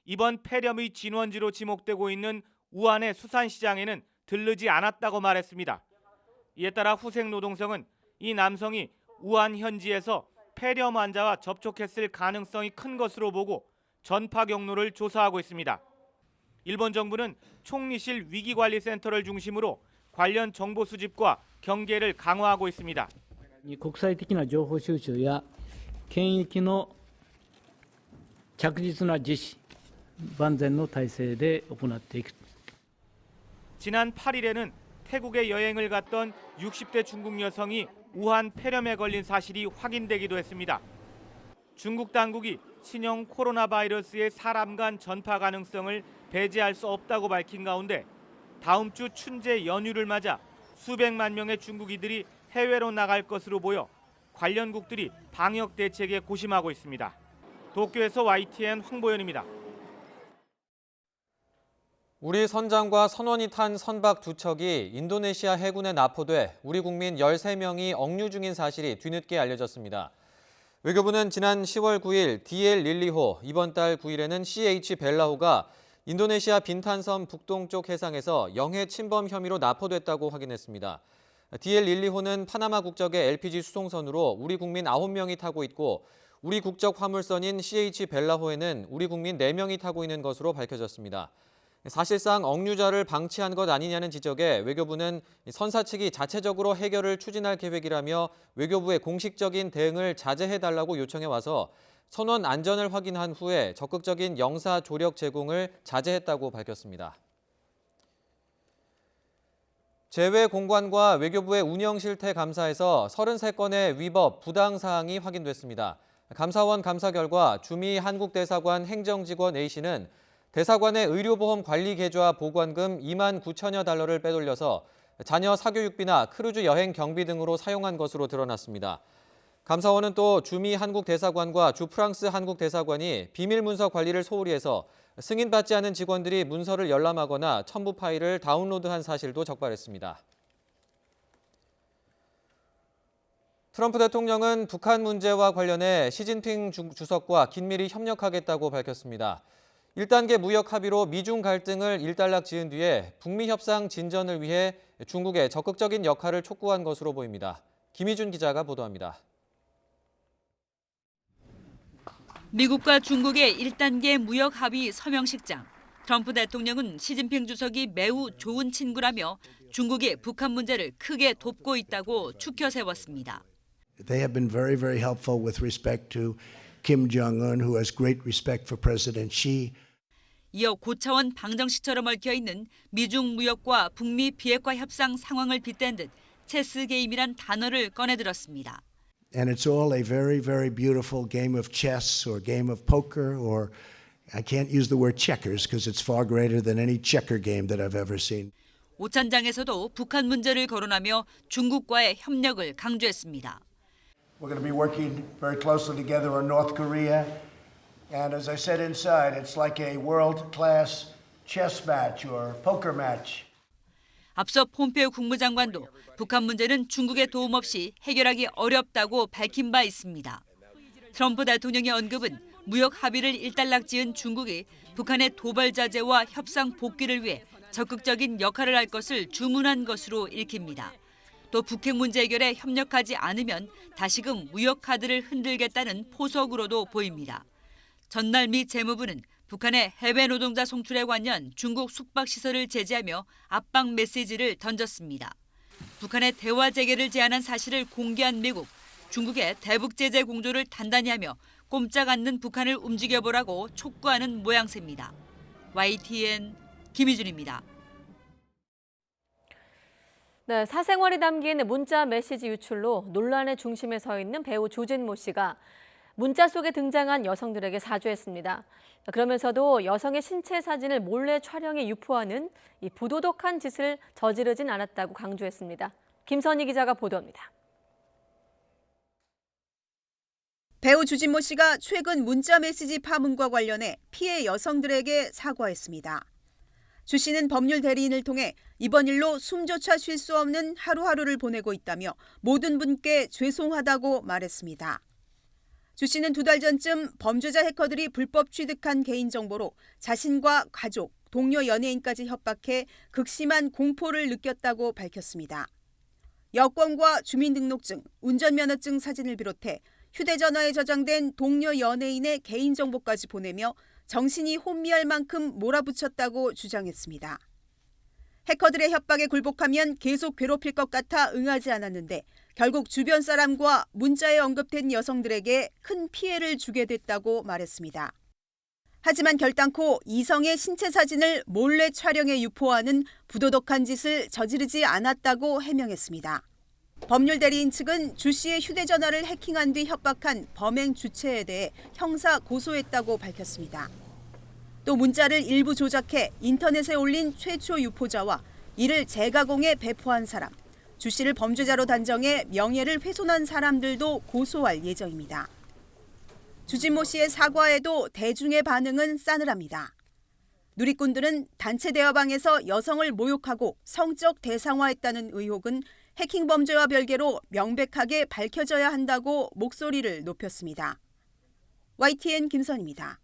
Speaker 14: 이번 폐렴의 진원지로 지목되고 있는 우한의 수산시장에는 들르지 않았다고 말했습니다. 이에 따라 후생노동성은 이 남성이 우한 현지에서 폐렴 환자와 접촉했을 가능성이 큰 것으로 보고 전파 경로를 조사하고 있습니다. 일본 정부는 총리실 위기관리센터를 중심으로 관련 정보 수집과 경계를 강화하고 있습니다.
Speaker 16: 国際的な情報収集や検疫の着実な実施、万全の体制で行っていく。
Speaker 14: 지난 8일에는 태국에 여행을 갔던 60대 중국 여성이 우한 폐렴에 걸린 사실이 확인되기도 했습니다. 중국 당국이 신형 코로나 바이러스의 사람 간 전파 가능성을 배제할 수 없다고 밝힌 가운데 다음 주 춘제 연휴를 맞아 수백만 명의 중국인들이 해외로 나갈 것으로 보여 관련국들이 방역 대책에 고심하고 있습니다. 도쿄에서 YTN 황보현입니다.
Speaker 2: 우리 선장과 선원이 탄 선박 2척이 인도네시아 해군에 납포돼 우리 국민 13명이 억류 중인 사실이 뒤늦게 알려졌습니다. 외교부는 지난 10월 9일 DL 릴리호, 이번 달 9일에는 CH 벨라호가 인도네시아 빈탄섬 북동쪽 해상에서 영해 침범 혐의로 납포됐다고 확인했습니다. DL 릴리호는 파나마 국적의 LPG 수송선으로 우리 국민 9명이 타고 있고 우리 국적 화물선인 CH 벨라호에는 우리 국민 4명이 타고 있는 것으로 밝혀졌습니다. 사실상 억류자를 방치한 것 아니냐는 지적에 외교부는 선사 측이 자체적으로 해결을 추진할 계획이라며 외교부의 공식적인 대응을 자제해달라고 요청해 와서 선원 안전을 확인한 후에 적극적인 영사 조력 제공을 자제했다고 밝혔습니다. 재외공관과 외교부의 운영 실태 감사에서 33건의 위법, 부당 사항이 확인됐습니다. 감사원 감사 결과 주미 한국대사관 행정직원 A씨는 대사관의 의료보험 관리 계좌 보관금 2만 9천여 달러를 빼돌려서 자녀 사교육비나 크루즈 여행 경비 등으로 사용한 것으로 드러났습니다. 감사원은 또 주미 한국대사관과 주 프랑스 한국대사관이 비밀 문서 관리를 소홀히 해서 승인받지 않은 직원들이 문서를 열람하거나 첨부 파일을 다운로드한 사실도 적발했습니다. 트럼프 대통령은 북한 문제와 관련해 시진핑 주석과 긴밀히 협력하겠다고 밝혔습니다. 1단계 무역 합의로 미중 갈등을 일단락 지은 뒤에 북미 협상 진전을 위해 중국의 적극적인 역할을 촉구한 것으로 보입니다. 김희준 기자가 보도합니다.
Speaker 17: 미국과 중국의 1단계 무역 합의 서명식장. 트럼프 대통령은 시진핑 주석이 매우 좋은 친구라며 중국이 북한 문제를 크게 돕고 있다고 추켜 세웠습니다.
Speaker 13: They have been very, very helpful with respect to Kim Jong-un, who has great respect for President Xi.
Speaker 17: 이어 고차원 방정식처럼 얽혀있는 미중 무역과 북미 비핵화 협상 상황을 빗댄 듯 체스 게임이란 단어를 꺼내들었습니다.
Speaker 13: And it's all a very, very beautiful game of chess or game of poker, or I can't use the word checkers because it's far greater than any checker game that I've ever seen.
Speaker 17: 오찬장에서도 북한 문제를 거론하며 중국과의 협력을 강조했습니다.
Speaker 13: We're going to be working very closely together on North Korea. And as I said inside, it's like a world-class chess match or poker match.
Speaker 17: 앞서 폼페이오 국무장관도 북한 문제는 중국의 도움 없이 해결하기 어렵다고 밝힌 바 있습니다. 트럼프 대통령의 언급은 무역 합의를 일단락 지은 중국이 북한의 도발 자제와 협상 복귀를 위해 적극적인 역할을 할 것을 주문한 것으로 읽힙니다. 또 북핵 문제 해결에 협력하지 않으면 다시금 무역 카드를 흔들겠다는 포석으로도 보입니다. 전날 미 재무부는 북한의 해외 노동자 송출에 관련 중국 숙박시설을 제재하며 압박 메시지를 던졌습니다. 북한의 대화 재개를 제안한 사실을 공개한 미국, 중국의 대북 제재 공조를 단단히 하며 꼼짝 않는 북한을 움직여보라고 촉구하는 모양새입니다. YTN 김희준입니다.
Speaker 1: 네, 사생활이 담긴 문자 메시지 유출로 논란의 중심에 서 있는 배우 조진모 씨가 문자 속에 등장한 여성들에게 사죄했습니다. 그러면서도 여성의 신체 사진을 몰래 촬영해 유포하는 이 부도덕한 짓을 저지르진 않았다고 강조했습니다. 김선희 기자가 보도합니다.
Speaker 18: 배우 조진모 씨가 최근 문자 메시지 파문과 관련해 피해 여성들에게 사과했습니다. 조 씨는 법률 대리인을 통해 이번 일로 숨조차 쉴 수 없는 하루하루를 보내고 있다며 모든 분께 죄송하다고 말했습니다. 조 씨는 2달 전쯤 범죄자 해커들이 불법 취득한 개인정보로 자신과 가족, 동료 연예인까지 협박해 극심한 공포를 느꼈다고 밝혔습니다. 여권과 주민등록증, 운전면허증 사진을 비롯해 휴대전화에 저장된 동료 연예인의 개인정보까지 보내며 정신이 혼미할 만큼 몰아붙였다고 주장했습니다. 해커들의 협박에 굴복하면 계속 괴롭힐 것 같아 응하지 않았는데 결국 주변 사람과 문자에 언급된 여성들에게 큰 피해를 주게 됐다고 말했습니다. 하지만 결단코 이성의 신체 사진을 몰래 촬영해 유포하는 부도덕한 짓을 저지르지 않았다고 해명했습니다. 법률 대리인 측은 조 씨의 휴대전화를 해킹한 뒤 협박한 범행 주체에 대해 형사 고소했다고 밝혔습니다. 또 문자를 일부 조작해 인터넷에 올린 최초 유포자와 이를 재가공해 배포한 사람, 주 씨를 범죄자로 단정해 명예를 훼손한 사람들도 고소할 예정입니다. 주진모 씨의 사과에도 대중의 반응은 싸늘합니다. 누리꾼들은 단체 대화방에서 여성을 모욕하고 성적 대상화했다는 의혹은 해킹 범죄와 별개로 명백하게 밝혀져야 한다고 목소리를 높였습니다. YTN 김선입니다.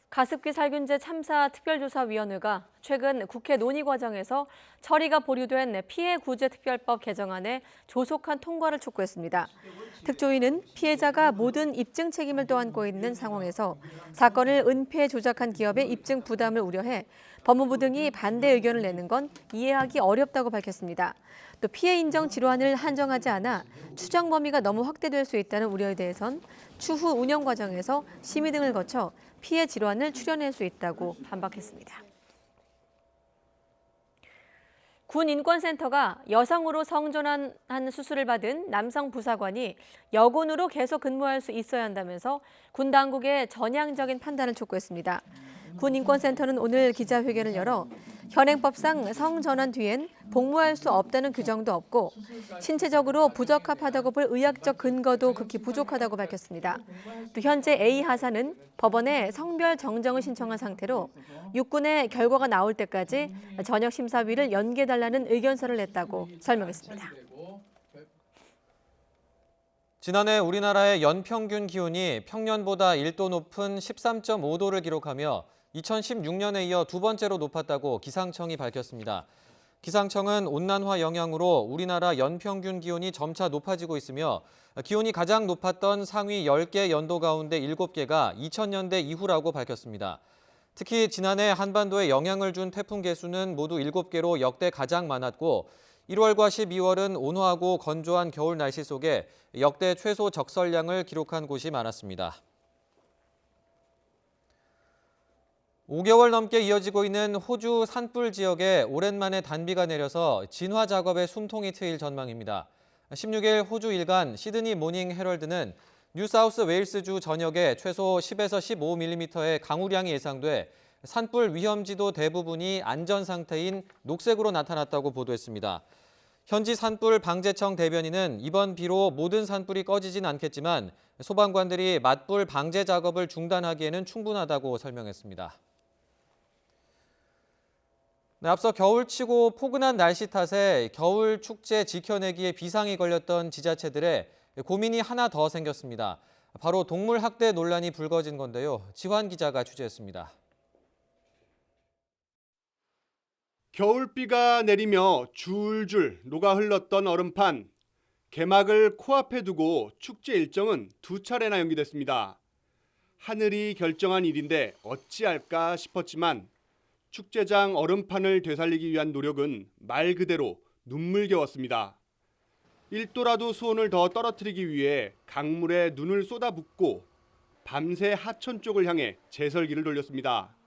Speaker 1: 가습기 살균제 참사 특별조사위원회가 최근 국회 논의 과정에서 처리가 보류된 피해구제특별법 개정안에 조속한 통과를 촉구했습니다. 특조위는 피해자가 모든 입증 책임을 떠안고 있는 상황에서 사건을 은폐 조작한 기업의 입증 부담을 우려해 법무부 등이 반대 의견을 내는 건 이해하기 어렵다고 밝혔습니다. 또 피해 인정 질환을 한정하지 않아 추정 범위가 너무 확대될 수 있다는 우려에 대해선 추후 운영 과정에서 심의 등을 거쳐 피해 질환을 추려낼 수 있다고 반박했습니다. 군인권센터가 여성으로 성전환 수술을 받은 남성 부사관이 여군으로 계속 근무할 수 있어야 한다면서 군 당국의 전향적인 판단을 촉구했습니다. 군인권센터는 오늘 기자회견을 열어 현행법상 성전환 뒤엔 복무할 수 없다는 규정도 없고 신체적으로 부적합하다고 볼 의학적 근거도 극히 부족하다고 밝혔습니다. 또 현재 A 하사는 법원에 성별 정정을 신청한 상태로 육군의 결과가 나올 때까지 전역 심사위를 연기해달라는 의견서를 냈다고 설명했습니다.
Speaker 2: 지난해 우리나라의 연평균 기온이 평년보다 1도 높은 13.5도를 기록하며 2016년에 이어 두 번째로 높았다고 기상청이 밝혔습니다. 기상청은 온난화 영향으로 우리나라 연평균 기온이 점차 높아지고 있으며 기온이 가장 높았던 상위 10개 연도 가운데 7개가 2000년대 이후라고 밝혔습니다. 특히 지난해 한반도에 영향을 준 태풍 개수는 모두 7개로 역대 가장 많았고 1월과 12월은 온화하고 건조한 겨울 날씨 속에 역대 최소 적설량을 기록한 곳이 많았습니다. 5개월 넘게 이어지고 있는 호주 산불 지역에 오랜만에 단비가 내려서 진화 작업에 숨통이 트일 전망입니다. 16일 호주 일간 시드니 모닝 헤럴드는 뉴사우스 웨일스주 전역에 최소 10에서 15mm의 강우량이 예상돼 산불 위험지도 대부분이 안전 상태인 녹색으로 나타났다고 보도했습니다. 현지 산불 방재청 대변인은 이번 비로 모든 산불이 꺼지진 않겠지만 소방관들이 맞불 방제 작업을 중단하기에는 충분하다고 설명했습니다. 앞서 겨울치고 포근한 날씨 탓에 겨울 축제 지켜내기에 비상이 걸렸던 지자체들의 고민이 하나 더 생겼습니다. 바로 동물 학대 논란이 불거진 건데요. 지환 기자가 취재했습니다.
Speaker 19: 겨울비가 내리며 줄줄 녹아 흘렀던 얼음판. 개막을 코앞에 두고 축제 일정은 두 차례나 연기됐습니다. 하늘이 결정한 일인데 어찌할까 싶었지만 축제장 얼음판을 되살리기 위한 노력은 말 그대로 눈물겨웠습니다. 1도라도 수온을 더 떨어뜨리기 위해 강물에 눈을 쏟아붓고 밤새 하천 쪽을 향해 제설기를 돌렸습니다.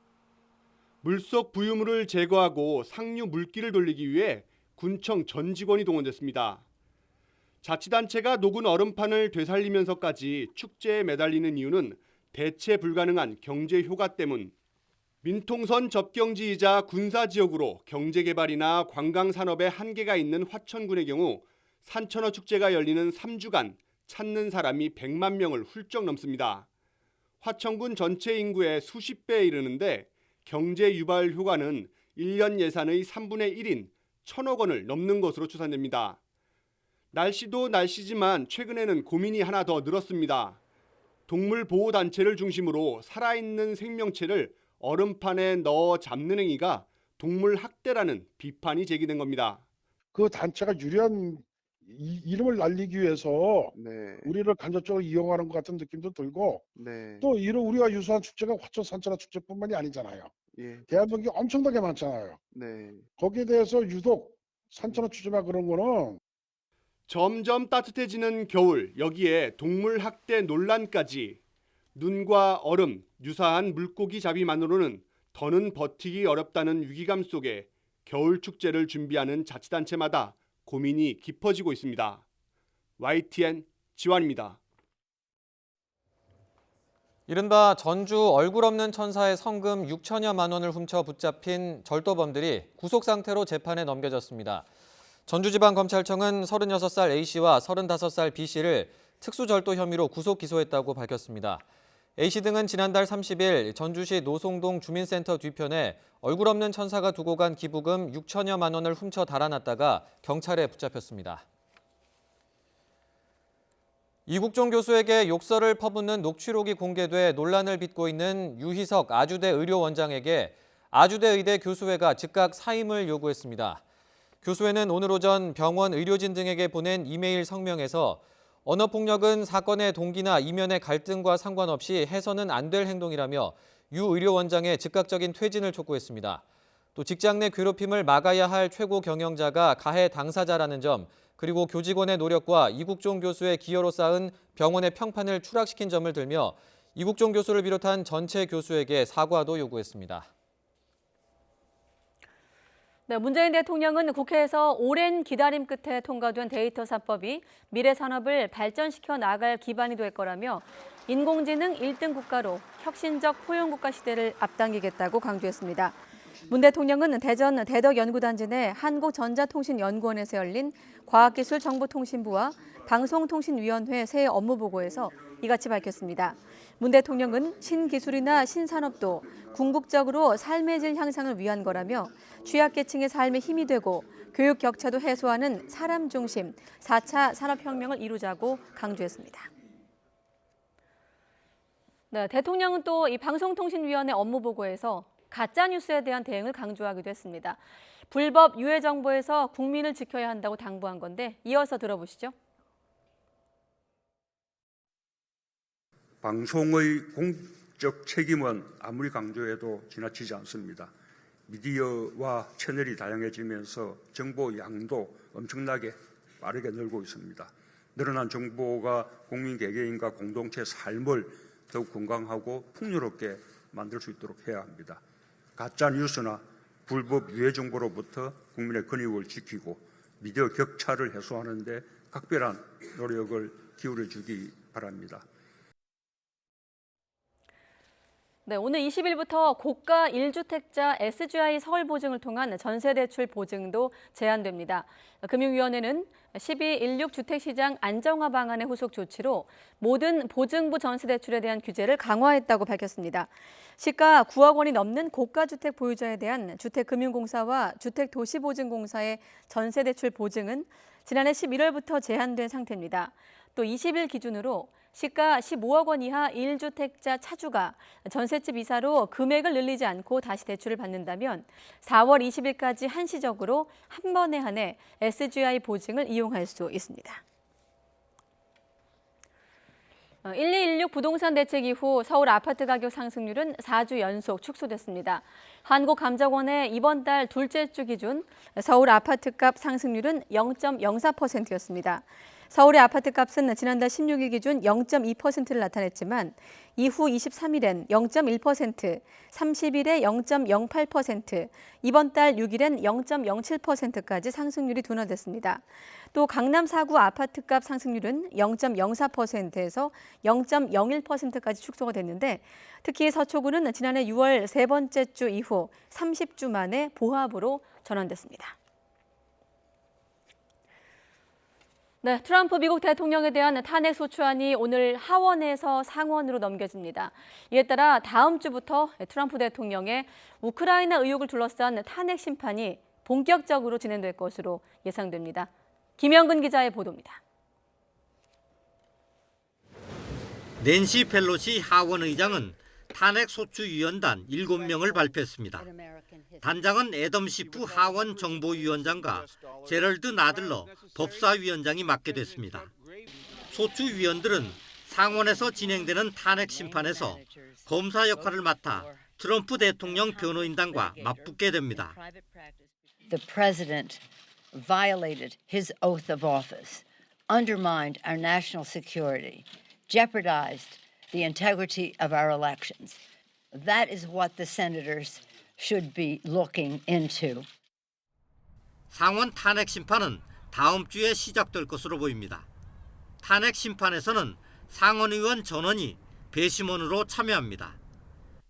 Speaker 19: 물속 부유물을 제거하고 상류 물길을 돌리기 위해 군청 전 직원이 동원됐습니다. 자치단체가 녹은 얼음판을 되살리면서까지 축제에 매달리는 이유는 대체 불가능한 경제 효과 때문. 민통선 접경지이자 군사지역으로 경제개발이나 관광산업에 한계가 있는 화천군의 경우 산천어 축제가 열리는 3주간 찾는 사람이 100만 명을 훌쩍 넘습니다. 화천군 전체 인구의 수십 배에 이르는데 경제 유발 효과는 1년 예산의 3분의 1인 1,000억 원을 넘는 것으로 추산됩니다. 날씨도 날씨지만 최근에는 고민이 하나 더 늘었습니다. 동물보호단체를 중심으로 살아있는 생명체를 얼음판에 넣어 잡는 행위가 동물 학대라는 비판이 제기된 겁니다.
Speaker 20: 그 단체가 유리한 이름을 날리기 위해서 우리를 간접적으로 이용하는 것 같은 느낌도 들고 또 이런 우리가 유수한 축제가 화천 산천어 축제뿐만이 아니잖아요. 대한민국이 엄청나게 많잖아요. 거기에 대해서 유독 산천어 축제나 그런 거는
Speaker 19: 점점 따뜻해지는 겨울, 여기에 동물 학대 논란까지. 눈과 얼음, 유사한 물고기 잡이만으로는 더는 버티기 어렵다는 위기감 속에 겨울 축제를 준비하는 자치단체마다 고민이 깊어지고 있습니다. YTN 지환입니다.
Speaker 2: 이른바 전주 얼굴 없는 천사의 성금 6천여만 원을 훔쳐 붙잡힌 절도범들이 구속 상태로 재판에 넘겨졌습니다. 전주지방검찰청은 36살 A씨와 35살 B씨를 특수절도 혐의로 구속 기소했다고 밝혔습니다. A씨 등은 지난달 30일 전주시 노송동 주민센터 뒤편에 얼굴 없는 천사가 두고 간 기부금 6천여만 원을 훔쳐 달아났다가 경찰에 붙잡혔습니다. 이국종 교수에게 욕설을 퍼붓는 녹취록이 공개돼 논란을 빚고 있는 유희석 아주대 의료원장에게 아주대 의대 교수회가 즉각 사임을 요구했습니다. 교수회는 오늘 오전 병원 의료진 등에게 보낸 이메일 성명에서 언어폭력은 사건의 동기나 이면의 갈등과 상관없이 해서는 안 될 행동이라며 유 의료원장의 즉각적인 퇴진을 촉구했습니다. 또 직장 내 괴롭힘을 막아야 할 최고 경영자가 가해 당사자라는 점, 그리고 교직원의 노력과 이국종 교수의 기여로 쌓은 병원의 평판을 추락시킨 점을 들며 이국종 교수를 비롯한 전체 교수에게 사과도 요구했습니다.
Speaker 1: 네, 문재인 대통령은 국회에서 오랜 기다림 끝에 통과된 데이터 4법이 미래 산업을 발전시켜 나갈 기반이 될 거라며 인공지능 1등 국가로 혁신적 포용국가 시대를 앞당기겠다고 강조했습니다. 문 대통령은 대전 대덕연구단지 내 한국전자통신연구원에서 열린 과학기술정보통신부와 방송통신위원회 새 업무보고에서 이같이 밝혔습니다. 문 대통령은 신기술이나 신산업도 궁극적으로 삶의 질 향상을 위한 거라며 취약계층의 삶에 힘이 되고 교육 격차도 해소하는 사람 중심 4차 산업혁명을 이루자고 강조했습니다. 네, 대통령은 또 이 방송통신위원회 업무보고에서 가짜뉴스에 대한 대응을 강조하기도 했습니다. 불법 유해 정보에서 국민을 지켜야 한다고 당부한 건데 이어서 들어보시죠.
Speaker 21: 방송의 공적 책임은 아무리 강조해도 지나치지 않습니다. 미디어와 채널이 다양해지면서 정보 양도 엄청나게 빠르게 늘고 있습니다. 늘어난 정보가 국민 개개인과 공동체 삶을 더욱 건강하고 풍요롭게 만들 수 있도록 해야 합니다. 가짜 뉴스나 불법 유해 정보로부터 국민의 권익을 지키고 미디어 격차를 해소하는 데 각별한 노력을 기울여 주기 바랍니다.
Speaker 1: 네, 오늘 20일부터 고가 1주택자 SGI 서울보증을 통한 전세대출 보증도 제한됩니다. 금융위원회는 12.16 주택시장 안정화 방안의 후속 조치로 모든 보증부 전세대출에 대한 규제를 강화했다고 밝혔습니다. 시가 9억 원이 넘는 고가주택 보유자에 대한 주택금융공사와 주택도시보증공사의 전세대출 보증은 지난해 11월부터 제한된 상태입니다. 또 20일 기준으로 시가 15억 원 이하 1주택자 차주가 전셋집 이사로 금액을 늘리지 않고 다시 대출을 받는다면 4월 20일까지 한시적으로 한 번에 한해 SGI 보증을 이용할 수 있습니다. 1216 부동산 대책 이후 서울 아파트 가격 상승률은 4주 연속 축소됐습니다. 한국감정원의 이번 달 둘째 주 기준 서울 아파트값 상승률은 0.04%였습니다. 서울의 아파트값은 지난달 16일 기준 0.2%를 나타냈지만 이후 23일엔 0.1%, 30일에 0.08%, 이번 달 6일엔 0.07%까지 상승률이 둔화됐습니다. 또 강남 4구 아파트값 상승률은 0.04%에서 0.01%까지 축소가 됐는데 특히 서초구는 지난해 6월 세 번째 주 이후 30주 만에 보합으로 전환됐습니다. 네, 트럼프 미국 대통령에 대한 탄핵 소추안이 오늘 하원에서 상원으로 넘겨집니다. 이에 따라 다음 주부터 트럼프 대통령의 우크라이나 의혹을 둘러싼 탄핵 심판이 본격적으로 진행될 것으로 예상됩니다. 김영근 기자의 보도입니다.
Speaker 22: 낸시 펠로시 하원 의장은 탄핵 소추위원단 7명을 발표했습니다. 단장은 애덤 시프 하원 정보위원장과 제럴드 나들러 법사위원장이 맡게 됐습니다. 소추위원들은 상원에서 진행되는 탄핵 심판에서 검사 역할을 맡아 트럼프 대통령 변호인단과 맞붙게 됩니다.
Speaker 23: The president violated his oath of office, undermined our national security, jeopardized the integrity of our elections. That is what the senators should be looking into.
Speaker 22: 상원 탄핵 심판은 다음 주에 시작될 것으로 보입니다. 탄핵 심판에서는 상원 의원 전원이 배심원으로 참여합니다.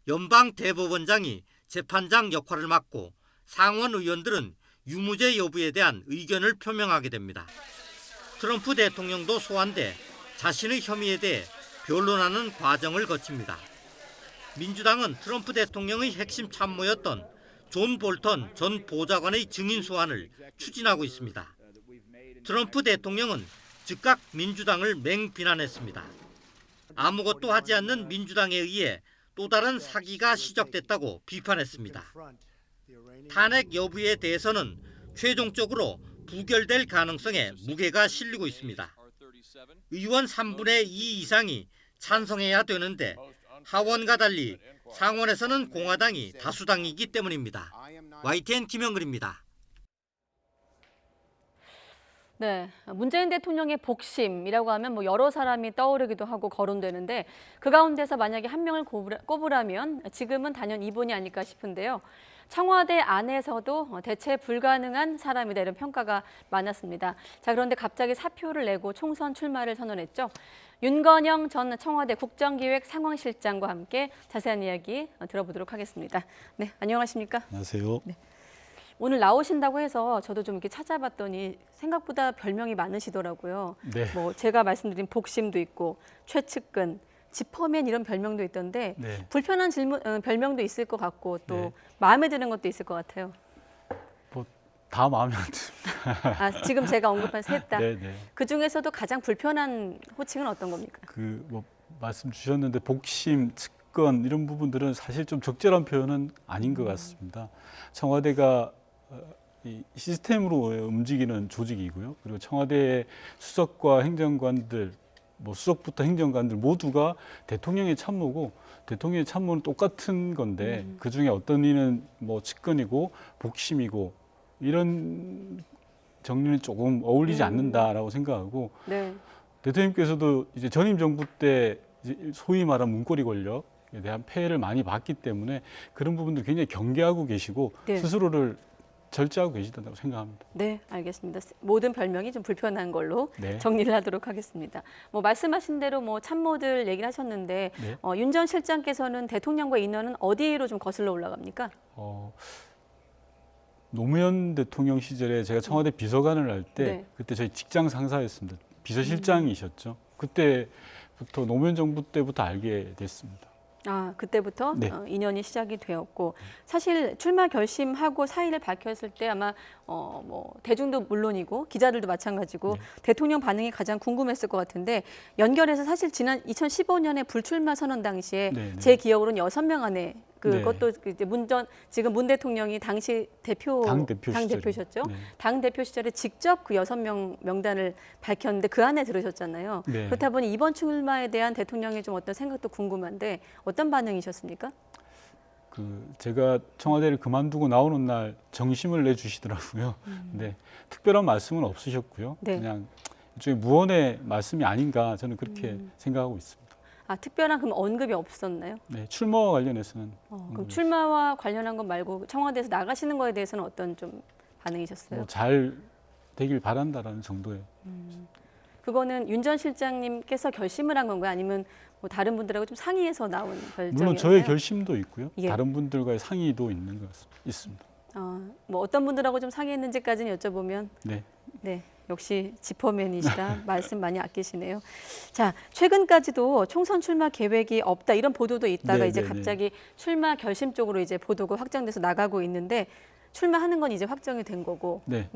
Speaker 22: 연방 대법원장이 재판장 역할을 맡고 상원 의원들은 유무죄 여부에 대한 의견을 표명하게 됩니다. 트럼프 대통령도 소환돼 자신의 혐의에 대해 변론하는 과정을 거칩니다. 민주당은 트럼프 대통령의 핵심 참모였던 존 볼턴 전 보좌관의 증인 소환을 추진하고 있습니다. 트럼프 대통령은 즉각 민주당을 맹비난했습니다. 아무것도 하지 않는 민주당에 의해 또 다른 사기가 시작됐다고 비판했습니다. 탄핵 여부에 대해서는 최종적으로 부결될 가능성에 무게가 실리고 있습니다. 의원 3분의 2 이상이 찬성해야 되는데 하원과 달리 상원에서는 공화당이 다수당이기 때문입니다. YTN 김영근입니다.
Speaker 1: 네, 문재인 대통령의 복심이라고 하면 뭐 여러 사람이 떠오르기도 하고 거론되는데 그 가운데서 만약에 한 명을 꼽으라면 지금은 단연 이분이 아닐까 싶은데요. 청와대 안에서도 대체 불가능한 사람이다 이런 평가가 많았습니다. 자, 그런데 갑자기 사표를 내고 총선 출마를 선언했죠. 윤건영 전 청와대 국정기획 상황실장과 함께 자세한 이야기 들어보도록 하겠습니다. 네, 안녕하십니까?
Speaker 3: 안녕하세요.
Speaker 1: 네. 오늘 나오신다고 해서 저도 좀 이렇게 찾아봤더니 생각보다 별명이 많으시더라고요.
Speaker 3: 네.
Speaker 1: 뭐 제가 말씀드린 복심도 있고 최측근, 지퍼맨 이런 별명도 있던데
Speaker 3: 네.
Speaker 1: 불편한 별명도 있을 것 같고 또
Speaker 3: 네.
Speaker 1: 마음에 드는 것도 있을 것 같아요.
Speaker 3: 뭐 다 마음에 안 듭니다.
Speaker 1: 아, 지금 제가 언급한 셋 다.
Speaker 3: 네, 네.
Speaker 1: 그 중에서도 가장 불편한 호칭은 어떤 겁니까?
Speaker 3: 그 뭐 말씀 주셨는데 복심, 측근 이런 부분들은 사실 좀 적절한 표현은 아닌 것 같습니다. 청와대가 이 시스템으로 움직이는 조직이고요. 그리고 청와대의 수석과 행정관들, 뭐 수석부터 행정관들 모두가 대통령의 참모고 대통령의 참모는 똑같은 건데 그 중에 어떤 이는 뭐 측근이고 복심이고 이런 정리는 조금 어울리지 않는다라고 생각하고
Speaker 1: 네.
Speaker 3: 대통령께서도 이제 전임 정부 때 이제 소위 말한 문고리 권력에 대한 폐해를 많이 봤기 때문에 그런 부분들 굉장히 경계하고 계시고
Speaker 1: 네.
Speaker 3: 스스로를 절제하고 계시다고 생각합니다.
Speaker 1: 네, 알겠습니다. 모든 별명이 좀 불편한 걸로
Speaker 3: 네.
Speaker 1: 정리를 하도록 하겠습니다. 뭐 말씀하신 대로 뭐 참모들 얘기를 하셨는데
Speaker 3: 네.
Speaker 1: 윤 전 실장께서는 대통령과 인연은 어디로 좀 거슬러 올라갑니까?
Speaker 3: 노무현 대통령 시절에 제가 청와대 비서관을 할 때
Speaker 1: 네.
Speaker 3: 그때 저희 직장 상사였습니다. 비서실장이셨죠. 그때부터 노무현 정부 때부터 알게 됐습니다.
Speaker 1: 아, 그때부터
Speaker 3: 네.
Speaker 1: 인연이 시작이 되었고 사실 출마 결심하고 사의를 밝혔을 때 아마 뭐 대중도 물론이고 기자들도 마찬가지고
Speaker 3: 네.
Speaker 1: 대통령 반응이 가장 궁금했을 것 같은데 연결해서 사실 지난 2015년에 불출마 선언 당시에
Speaker 3: 네, 네.
Speaker 1: 제 기억으로는 6명 안에 그것도
Speaker 3: 네.
Speaker 1: 이제 지금 문 대통령이 당시
Speaker 3: 당 대표
Speaker 1: 대표셨죠.
Speaker 3: 네.
Speaker 1: 당 대표 시절에 직접 그 6명 명단을 밝혔는데 그 안에 들으셨잖아요.
Speaker 3: 네.
Speaker 1: 그렇다 보니 이번 출마에 대한 대통령의 좀 어떤 생각도 궁금한데 어떤 반응이셨습니까?
Speaker 3: 제가 청와대를 그만두고 나오는 날 정심을 내주시더라고요. 근데 특별한 말씀은 없으셨고요.
Speaker 1: 네.
Speaker 3: 그냥 일종의 무언의 말씀이 아닌가 저는 그렇게 생각하고 있습니다.
Speaker 1: 아, 특별한 그럼 언급이 없었나요?
Speaker 3: 네, 출마와 관련해서는
Speaker 1: 그럼 출마와 관련한 것 말고 청와대에서 나가시는 거에 대해서는 어떤 좀 반응이셨어요?
Speaker 3: 잘 되길 바란다라는 정도의.
Speaker 1: 그거는 윤 전 실장님께서 결심을 한 건가요? 아니면 뭐 다른 분들하고 좀 상의해서 나온 결정이었나요?
Speaker 3: 물론 저의 결심도 있고요.
Speaker 1: 예.
Speaker 3: 다른 분들과의 상의도 있는 것 있습니다.
Speaker 1: 뭐 어떤 분들하고 좀 상의했는지까지는 여쭤보면
Speaker 3: 네.
Speaker 1: 네, 역시 지퍼맨이시다. 말씀 많이 아끼시네요. 자, 최근까지도 총선 출마 계획이 없다 이런 보도도 있다가
Speaker 3: 네,
Speaker 1: 이제
Speaker 3: 네,
Speaker 1: 갑자기 출마 결심 쪽으로 이제 보도가 확장돼서 나가고 있는데 출마하는 건 이제 확정이 된 거고,
Speaker 3: 네.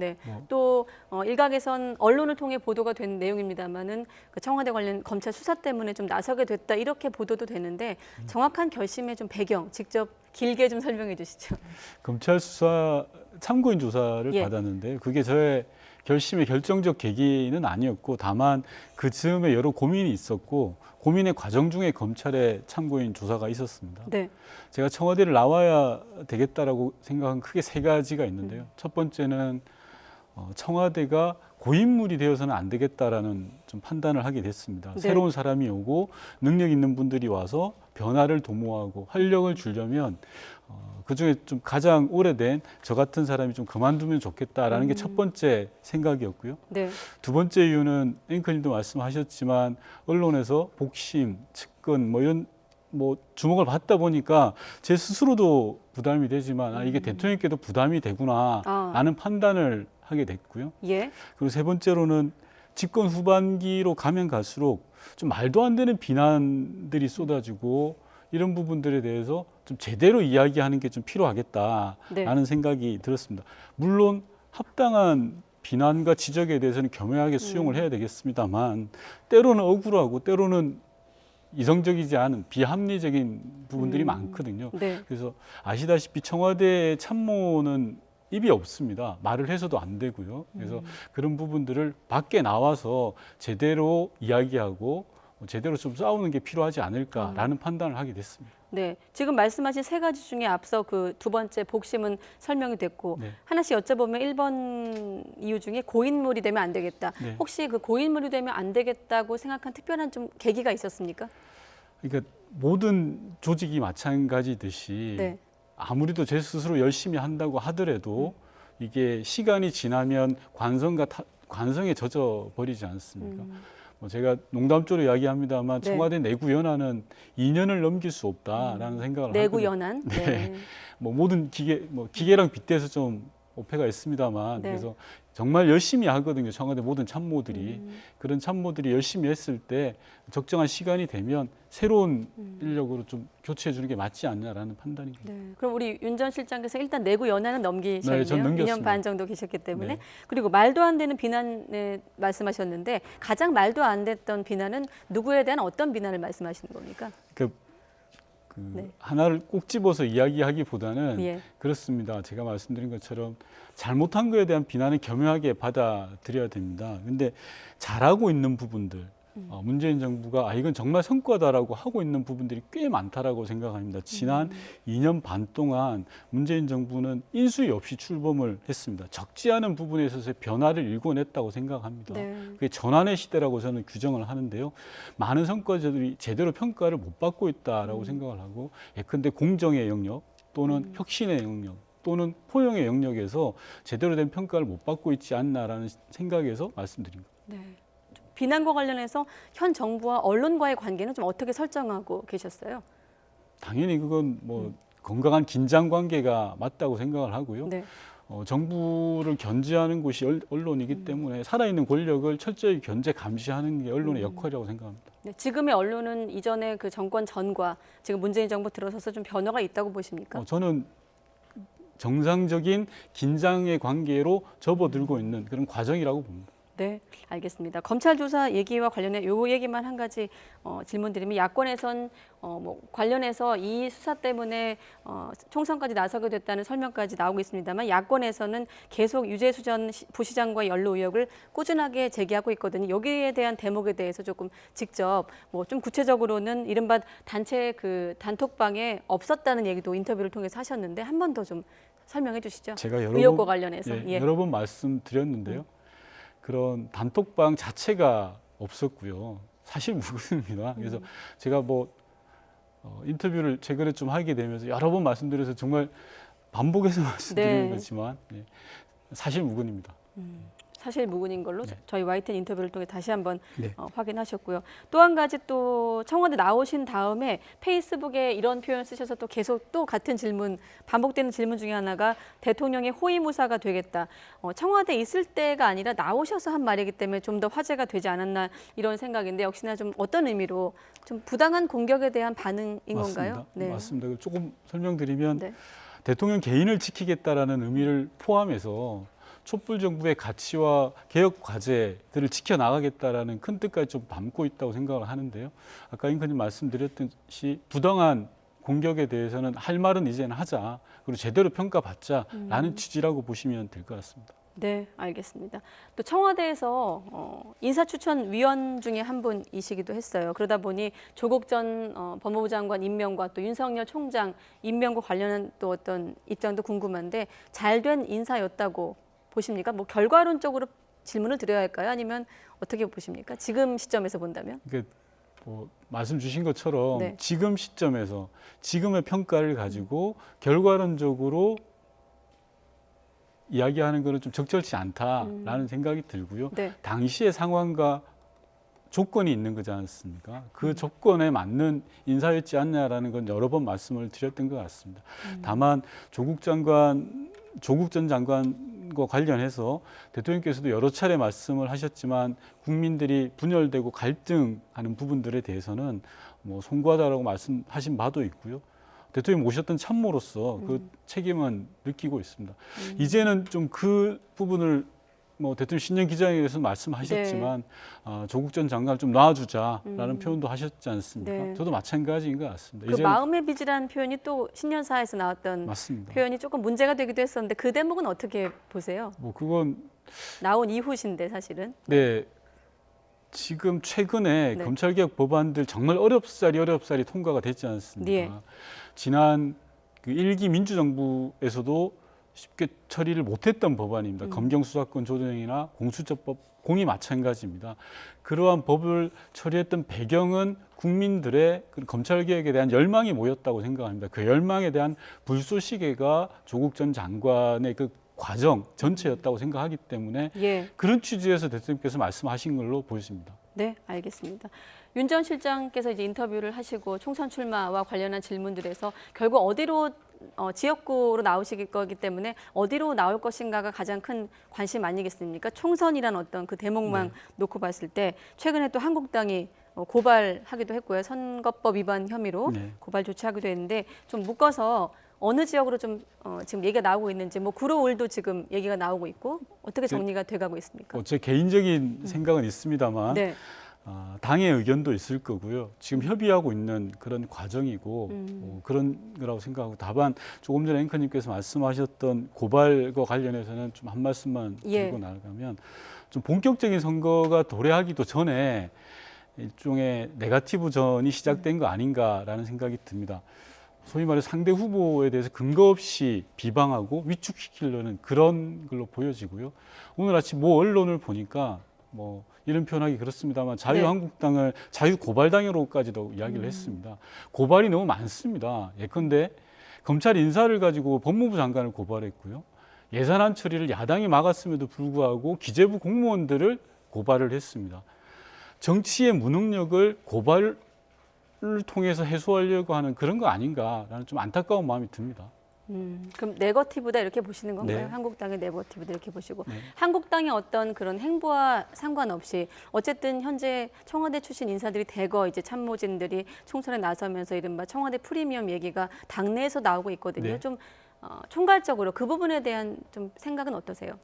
Speaker 1: 또 일각에선 언론을 통해 보도가 된 내용입니다만은 그 청와대 관련 검찰 수사 때문에 좀 나서게 됐다 이렇게 보도도 되는데 정확한 결심의 좀 배경 직접 길게 좀 설명해 주시죠.
Speaker 3: 검찰 수사 참고인 조사를
Speaker 1: 예.
Speaker 3: 받았는데 그게 저의 결심의 결정적 계기는 아니었고 다만 그 즈음에 여러 고민이 있었고 고민의 과정 중에 검찰의 참고인 조사가 있었습니다.
Speaker 1: 네.
Speaker 3: 제가 청와대를 나와야 되겠다라고 생각한 크게 3가지가 있는데요. 첫 번째는 청와대가 고인물이 되어서는 안 되겠다라는 좀 판단을 하게 됐습니다.
Speaker 1: 네.
Speaker 3: 새로운 사람이 오고 능력 있는 분들이 와서 변화를 도모하고 활력을 주려면 그 그중에 좀 가장 오래된 저 같은 사람이 좀 그만두면 좋겠다라는 게 첫 번째 생각이었고요.
Speaker 1: 네.
Speaker 3: 두 번째 이유는 앵커님도 말씀하셨지만 언론에서 복심, 측근 뭐 이런 뭐 주목을 받다 보니까 제 스스로도 부담이 되지만 이게 대통령께도 부담이 되구나라는 판단을 하게 됐고요.
Speaker 1: 예.
Speaker 3: 그리고 세 번째로는 집권 후반기로 가면 갈수록 좀 말도 안 되는 비난들이 쏟아지고 이런 부분들에 대해서 좀 제대로 이야기하는 게 좀 필요하겠다라는 생각이 들었습니다. 물론 합당한 비난과 지적에 대해서는 겸허하게 수용을 해야 되겠습니다만 때로는 억울하고 때로는 이성적이지 않은 비합리적인 부분들이 많거든요.
Speaker 1: 네.
Speaker 3: 그래서 아시다시피 청와대 참모는 입이 없습니다. 말을 해서도 안 되고요. 그래서 그런 부분들을 밖에 나와서 제대로 이야기하고 제대로 좀 싸우는 게 필요하지 않을까라는 판단을 하게 됐습니다.
Speaker 1: 네, 지금 말씀하신 세 가지 중에 앞서 그 두 번째 복심은 설명이 됐고 하나씩 여쭤보면 1번 이유 중에 고인물이 되면 안 되겠다. 혹시 그 고인물이 되면 안 되겠다고 생각한 특별한 좀 계기가 있었습니까?
Speaker 3: 그러니까 모든 조직이 마찬가지듯이 아무리도 제 스스로 열심히 한다고 하더라도 이게 시간이 지나면 관성에 젖어 버리지 않습니까? 제가 농담조로 이야기합니다만 청와대 내구연한은 2년을 넘길 수 없다라는 생각을 하거든요.
Speaker 1: 내구연한?
Speaker 3: 네. 뭐 모든 기계랑 빗대서 좀 오해가 있습니다만 그래서 정말 열심히 하거든요. 청와대 모든 참모들이. 그런 참모들이 열심히 했을 때 적정한 시간이 되면 새로운 인력으로 좀 교체해 주는 게 맞지 않냐라는 판단입니다.
Speaker 1: 네. 그럼 우리 윤 전 실장께서 일단 내구 연한은 넘기셨네요.
Speaker 3: 전 넘겼습니다.
Speaker 1: 2년 반 정도 계셨기 때문에. 그리고 말도 안 되는 비난에 말씀하셨는데 가장 말도 안 됐던 비난은 누구에 대한 어떤 비난을 말씀하시는 겁니까?
Speaker 3: 하나를 꼭 집어서 이야기하기보다는 그렇습니다. 제가 말씀드린 것처럼 잘못한 거에 대한 비난은 겸허하게 받아들여야 됩니다. 근데 잘하고 있는 부분들, 문재인 정부가 이건 정말 성과다라고 하고 있는 부분들이 꽤 많다라고 생각합니다. 지난 2년 반 동안 문재인 정부는 인수위 없이 출범을 했습니다. 적지 않은 부분에 있어서 변화를 일궈냈다고 생각합니다. 그게 전환의 시대라고 저는 규정을 하는데요. 많은 성과자들이 제대로 평가를 못 받고 있다라고 생각을 하고 예컨대 공정의 영역 또는 혁신의 영역 또는 포용의 영역에서 제대로 된 평가를 못 받고 있지 않나라는 생각에서 말씀드린 겁니다.
Speaker 1: 네. 비난과 관련해서 현 정부와 언론과의 관계는 좀 어떻게 설정하고 계셨어요?
Speaker 3: 당연히 그건 뭐 건강한 긴장 관계가 맞다고 생각을 하고요. 정부를 견제하는 곳이 언론이기 때문에 살아있는 권력을 철저히 견제 감시하는 게 언론의 역할이라고 생각합니다.
Speaker 1: 네, 지금의 언론은 이전의 그 정권 전과 지금 문재인 정부 들어서서 좀 변화가 있다고 보십니까?
Speaker 3: 저는 정상적인 긴장의 관계로 접어들고 있는 그런 과정이라고 봅니다.
Speaker 1: 네, 알겠습니다. 검찰 조사 얘기와 관련해 요 얘기만 한 가지 질문드리면 야권에선 뭐 관련해서 이 수사 때문에 총선까지 나서게 됐다는 설명까지 나오고 있습니다만 야권에서는 계속 유재수 전 부시장과 연루 의혹을 꾸준하게 제기하고 있거든요. 여기에 대한 대목에 대해서 조금 직접 뭐 좀 구체적으로는 이른바 단체 그 단톡방에 없었다는 얘기도 인터뷰를 통해서 하셨는데 한 번 더 좀 설명해 주시죠.
Speaker 3: 제가
Speaker 1: 의혹과 관련해서
Speaker 3: 여러 번 말씀드렸는데요. 그런 단톡방 자체가 없었고요. 사실 무근입니다. 그래서 제가 뭐 인터뷰를 최근에 좀 하게 되면서 여러 번 말씀드려서 정말 반복해서 말씀드리는 거지만 사실 무근입니다.
Speaker 1: 사실 무근인 걸로 저희 YTN 인터뷰를 통해 다시 한번 확인하셨고요. 또 한 가지 또 청와대 나오신 다음에 페이스북에 이런 표현 쓰셔서 또 계속 또 같은 질문, 반복되는 질문 중에 하나가 대통령의 호위무사가 되겠다. 청와대 있을 때가 아니라 나오셔서 한 말이기 때문에 좀 더 화제가 되지 않았나 이런 생각인데 역시나 좀 어떤 의미로 좀 부당한 공격에 대한 반응인 건가요?
Speaker 3: 맞습니다. 조금 설명드리면 대통령 개인을 지키겠다라는 의미를 포함해서 촛불 정부의 가치와 개혁 과제들을 지켜나가겠다라는 큰 뜻까지 좀 담고 있다고 생각을 하는데요. 아까 앵커님 말씀드렸듯이 부당한 공격에 대해서는 할 말은 이제는 하자. 그리고 제대로 평가받자라는 취지라고 보시면 될 것 같습니다.
Speaker 1: 네, 알겠습니다. 또 청와대에서 인사추천위원 중에 한 분이시기도 했어요. 그러다 보니 조국 전 법무부 장관 임명과 또 윤석열 총장 임명과 관련한 또 어떤 입장도 궁금한데 잘된 인사였다고 보십니까? 뭐 결과론적으로 질문을 드려야 할까요? 아니면 어떻게 보십니까? 지금 시점에서 본다면?
Speaker 3: 말씀 주신 것처럼
Speaker 1: 네.
Speaker 3: 지금 시점에서 지금의 평가를 가지고 결과론적으로 이야기하는 것은 좀 적절치 않다라는 생각이 들고요.
Speaker 1: 네.
Speaker 3: 당시의 상황과 조건이 있는 거지 않습니까? 그 조건에 맞는 인사였지 않냐라는 건 여러 번 말씀을 드렸던 것 같습니다. 다만 조국 전 장관과 관련해서 대통령께서도 여러 차례 말씀을 하셨지만 국민들이 분열되고 갈등하는 부분들에 대해서는 송구하다라고 말씀하신 바도 있고요. 대통령 모셨던 참모로서 그 책임은 느끼고 있습니다. 이제는 좀 그 부분을 대통령 신년 기자회견에서 말씀하셨지만
Speaker 1: 네.
Speaker 3: 조국 전 장관을 좀 놔주자라는 표현도 하셨지 않습니까?
Speaker 1: 네.
Speaker 3: 저도 마찬가지인 것 같습니다.
Speaker 1: 그 마음의 빚이라는 표현이 또 신년사에서 나왔던
Speaker 3: 맞습니다.
Speaker 1: 표현이 조금 문제가 되기도 했었는데 그 대목은 어떻게 보세요?
Speaker 3: 그건
Speaker 1: 나온 이후신데 사실은.
Speaker 3: 네. 지금 최근에
Speaker 1: 네.
Speaker 3: 검찰개혁 법안들 정말 어렵사리 통과가 됐지 않습니까?
Speaker 1: 네.
Speaker 3: 지난 그 1기 민주정부에서도 쉽게 처리를 못했던 법안입니다. 검경수사권 조정이나 공수처법 공이 마찬가지입니다. 그러한 법을 처리했던 배경은 국민들의 검찰개혁에 대한 열망이 모였다고 생각합니다. 그 열망에 대한 불쏘시개가 조국 전 장관의 그 과정 전체였다고 생각하기 때문에
Speaker 1: 예.
Speaker 3: 그런 취지에서 대통령께서 말씀하신 걸로 보여집니다.
Speaker 1: 네, 알겠습니다. 윤 전 실장께서 이제 인터뷰를 하시고 총선 출마와 관련한 질문들에서 결국 어디로 지역구로 나오실 거기 때문에 어디로 나올 것인가가 가장 큰 관심 아니겠습니까? 총선이란 어떤 그 대목만 놓고 봤을 때 최근에 또 한국당이 고발하기도 했고요. 선거법 위반 혐의로 고발 조치하기도 했는데 좀 묶어서 어느 지역으로 좀 지금 얘기가 나오고 있는지 구로울도 지금 얘기가 나오고 있고 어떻게 정리가 돼가고 있습니까?
Speaker 3: 제 개인적인 생각은 있습니다만
Speaker 1: 네.
Speaker 3: 당의 의견도 있을 거고요. 지금 협의하고 있는 그런 과정이고 그런 거라고 생각하고 다만 조금 전에 앵커님께서 말씀하셨던 고발과 관련해서는 좀 한 말씀만 드리고 나가면 좀 본격적인 선거가 도래하기도 전에 일종의 네거티브전이 시작된 거 아닌가라는 생각이 듭니다. 소위 말해 상대 후보에 대해서 근거 없이 비방하고 위축시키려는 그런 걸로 보여지고요. 오늘 아침 언론을 보니까 이런 표현하기 그렇습니다만 자유한국당을 자유고발당으로까지도 이야기를 했습니다. 고발이 너무 많습니다. 예컨대 검찰 인사를 가지고 법무부 장관을 고발했고요. 예산안 처리를 야당이 막았음에도 불구하고 기재부 공무원들을 고발을 했습니다. 정치의 무능력을 고발을 통해서 해소하려고 하는 그런 거 아닌가라는 좀 안타까운 마음이 듭니다.
Speaker 1: 그럼 네거티브다 이렇게 보시는 건가요?
Speaker 3: 네.
Speaker 1: 한국당의 네거티브다 이렇게 보시고
Speaker 3: 네.
Speaker 1: 한국당의 어떤 그런 행보와 상관없이 어쨌든 현재 청와대 출신 인사들이 대거 이제 참모진들이 총선에 나서면서 이른바 청와대 프리미엄 얘기가 당내에서 나오고 있거든요.
Speaker 3: 네.
Speaker 1: 좀 총괄적으로 그 부분에 대한 좀 생각은 어떠세요?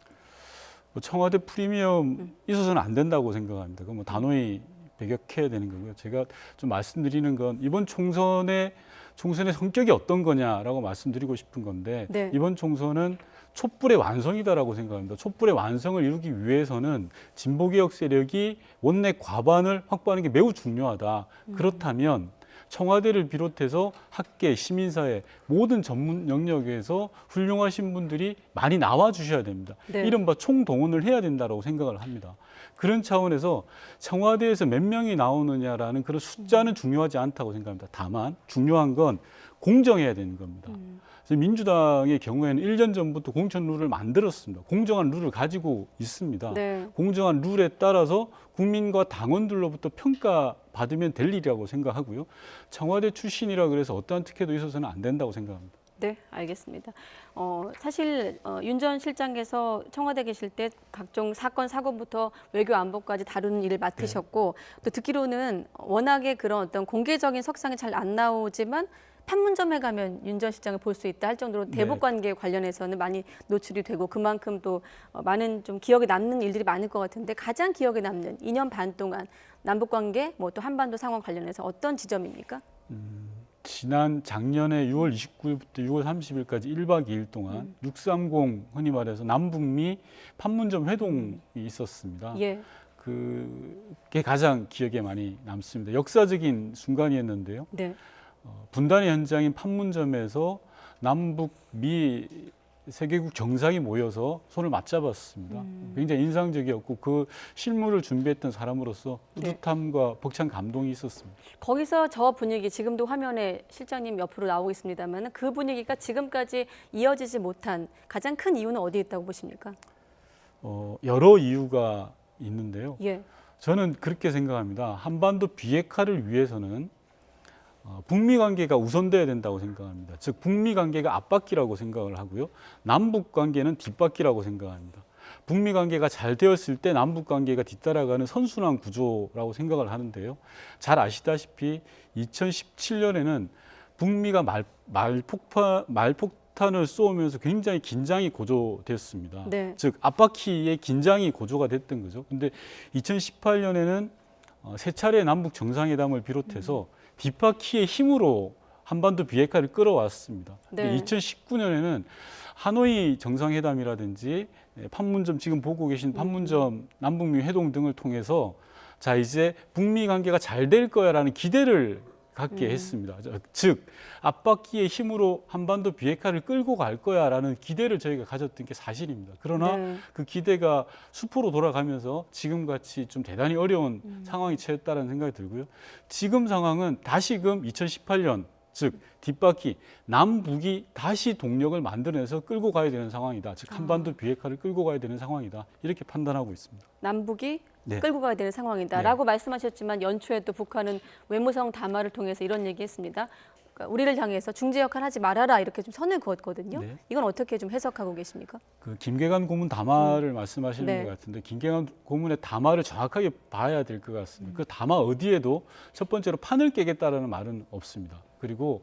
Speaker 3: 청와대 프리미엄 있어서는 안 된다고 생각합니다. 그건 단호히 배격해야 되는 거고요. 제가 좀 말씀드리는 건 이번 총선의 성격이 어떤 거냐라고 말씀드리고 싶은 건데 이번 총선은 촛불의 완성이다라고 생각합니다. 촛불의 완성을 이루기 위해서는 진보개혁 세력이 원내 과반을 확보하는 게 매우 중요하다. 그렇다면 청와대를 비롯해서 학계, 시민사회 모든 전문 영역에서 훌륭하신 분들이 많이 나와 주셔야 됩니다. 이른바 총동원을 해야 된다고 생각을 합니다. 그런 차원에서 청와대에서 몇 명이 나오느냐라는 그런 숫자는 중요하지 않다고 생각합니다. 다만 중요한 건 공정해야 되는 겁니다. 그래서 민주당의 경우에는 1년 전부터 공천 룰을 만들었습니다. 공정한 룰을 가지고 있습니다. 공정한 룰에 따라서 국민과 당원들로부터 평가받으면 될 일이라고 생각하고요. 청와대 출신이라 그래서 어떠한 특혜도 있어서는 안 된다고 생각합니다.
Speaker 1: 네, 알겠습니다. 사실 윤 전 실장께서 청와대 계실 때 각종 사건, 사고부터 외교 안보까지 다루는 일을 맡으셨고 또 듣기로는 워낙에 그런 어떤 공개적인 석상이 잘 안 나오지만 판문점에 가면 윤 전 실장을 볼 수 있다 할 정도로 대북 관계 관련해서는 많이 노출이 되고 그만큼 또 많은 좀 기억에 남는 일들이 많을 것 같은데 가장 기억에 남는 2년 반 동안 남북 관계 또 한반도 상황 관련해서 어떤 지점입니까?
Speaker 3: 작년에 6월 29일부터 6월 30일까지 1박 2일 동안 630 흔히 말해서 남북미 판문점 회동이 있었습니다. 그게 가장 기억에 많이 남습니다. 역사적인 순간이었는데요. 분단의 현장인 판문점에서 남북미 세계국 정상이 모여서 손을 맞잡았습니다. 굉장히 인상적이었고 그 실무를 준비했던 사람으로서 뿌듯함과 벅찬 감동이 있었습니다.
Speaker 1: 거기서 저 분위기, 지금도 화면에 실장님 옆으로 나오고 있습니다만 그 분위기가 지금까지 이어지지 못한 가장 큰 이유는 어디에 있다고 보십니까?
Speaker 3: 여러 이유가 있는데요.
Speaker 1: 예.
Speaker 3: 저는 그렇게 생각합니다. 한반도 비핵화를 위해서는 북미 관계가 우선돼야 된다고 생각합니다. 즉 북미 관계가 앞바퀴라고 생각을 하고요. 남북 관계는 뒷바퀴라고 생각합니다. 북미 관계가 잘 되었을 때 남북 관계가 뒤따라가는 선순환 구조라고 생각을 하는데요. 잘 아시다시피 2017년에는 북미가 말폭탄을 쏘면서 굉장히 긴장이 고조됐습니다.
Speaker 1: 네.
Speaker 3: 즉 앞바퀴의 긴장이 고조가 됐던 거죠. 근데 2018년에는 세 차례 남북 정상회담을 비롯해서 뒷바퀴의 힘으로 한반도 비핵화를 끌어왔습니다.
Speaker 1: 네.
Speaker 3: 2019년에는 하노이 정상회담이라든지 판문점 지금 보고 계신 판문점 남북미 회동 등을 통해서 자 이제 북미 관계가 잘 될 거야라는 기대를 갖게 했습니다. 즉 앞바퀴의 힘으로 한반도 비핵화를 끌고 갈 거야라는 기대를 저희가 가졌던 게 사실입니다. 그러나 그 기대가 수포로 돌아가면서 지금같이 좀 대단히 어려운 상황이 처했다는 생각이 들고요. 지금 상황은 다시금 2018년 즉 뒷바퀴 남북이 다시 동력을 만들어내서 끌고 가야 되는 상황이다. 즉 한반도 비핵화를 끌고 가야 되는 상황이다. 이렇게 판단하고 있습니다.
Speaker 1: 남북이
Speaker 3: 네.
Speaker 1: 끌고 가야 되는 상황이다라고 말씀하셨지만 연초에 또 북한은 외무성 담화를 통해서 이런 얘기했습니다. 그러니까 우리를 향해서 중재 역할 하지 말아라 이렇게 좀 선을 그었거든요.
Speaker 3: 네.
Speaker 1: 이건 어떻게 좀 해석하고 계십니까?
Speaker 3: 그 김계관 고문 담화를 말씀하시는
Speaker 1: 네.
Speaker 3: 것 같은데 김계관 고문의 담화를 정확하게 봐야 될 것 같습니다. 그 담화 어디에도 첫 번째로 판을 깨겠다라는 말은 없습니다. 그리고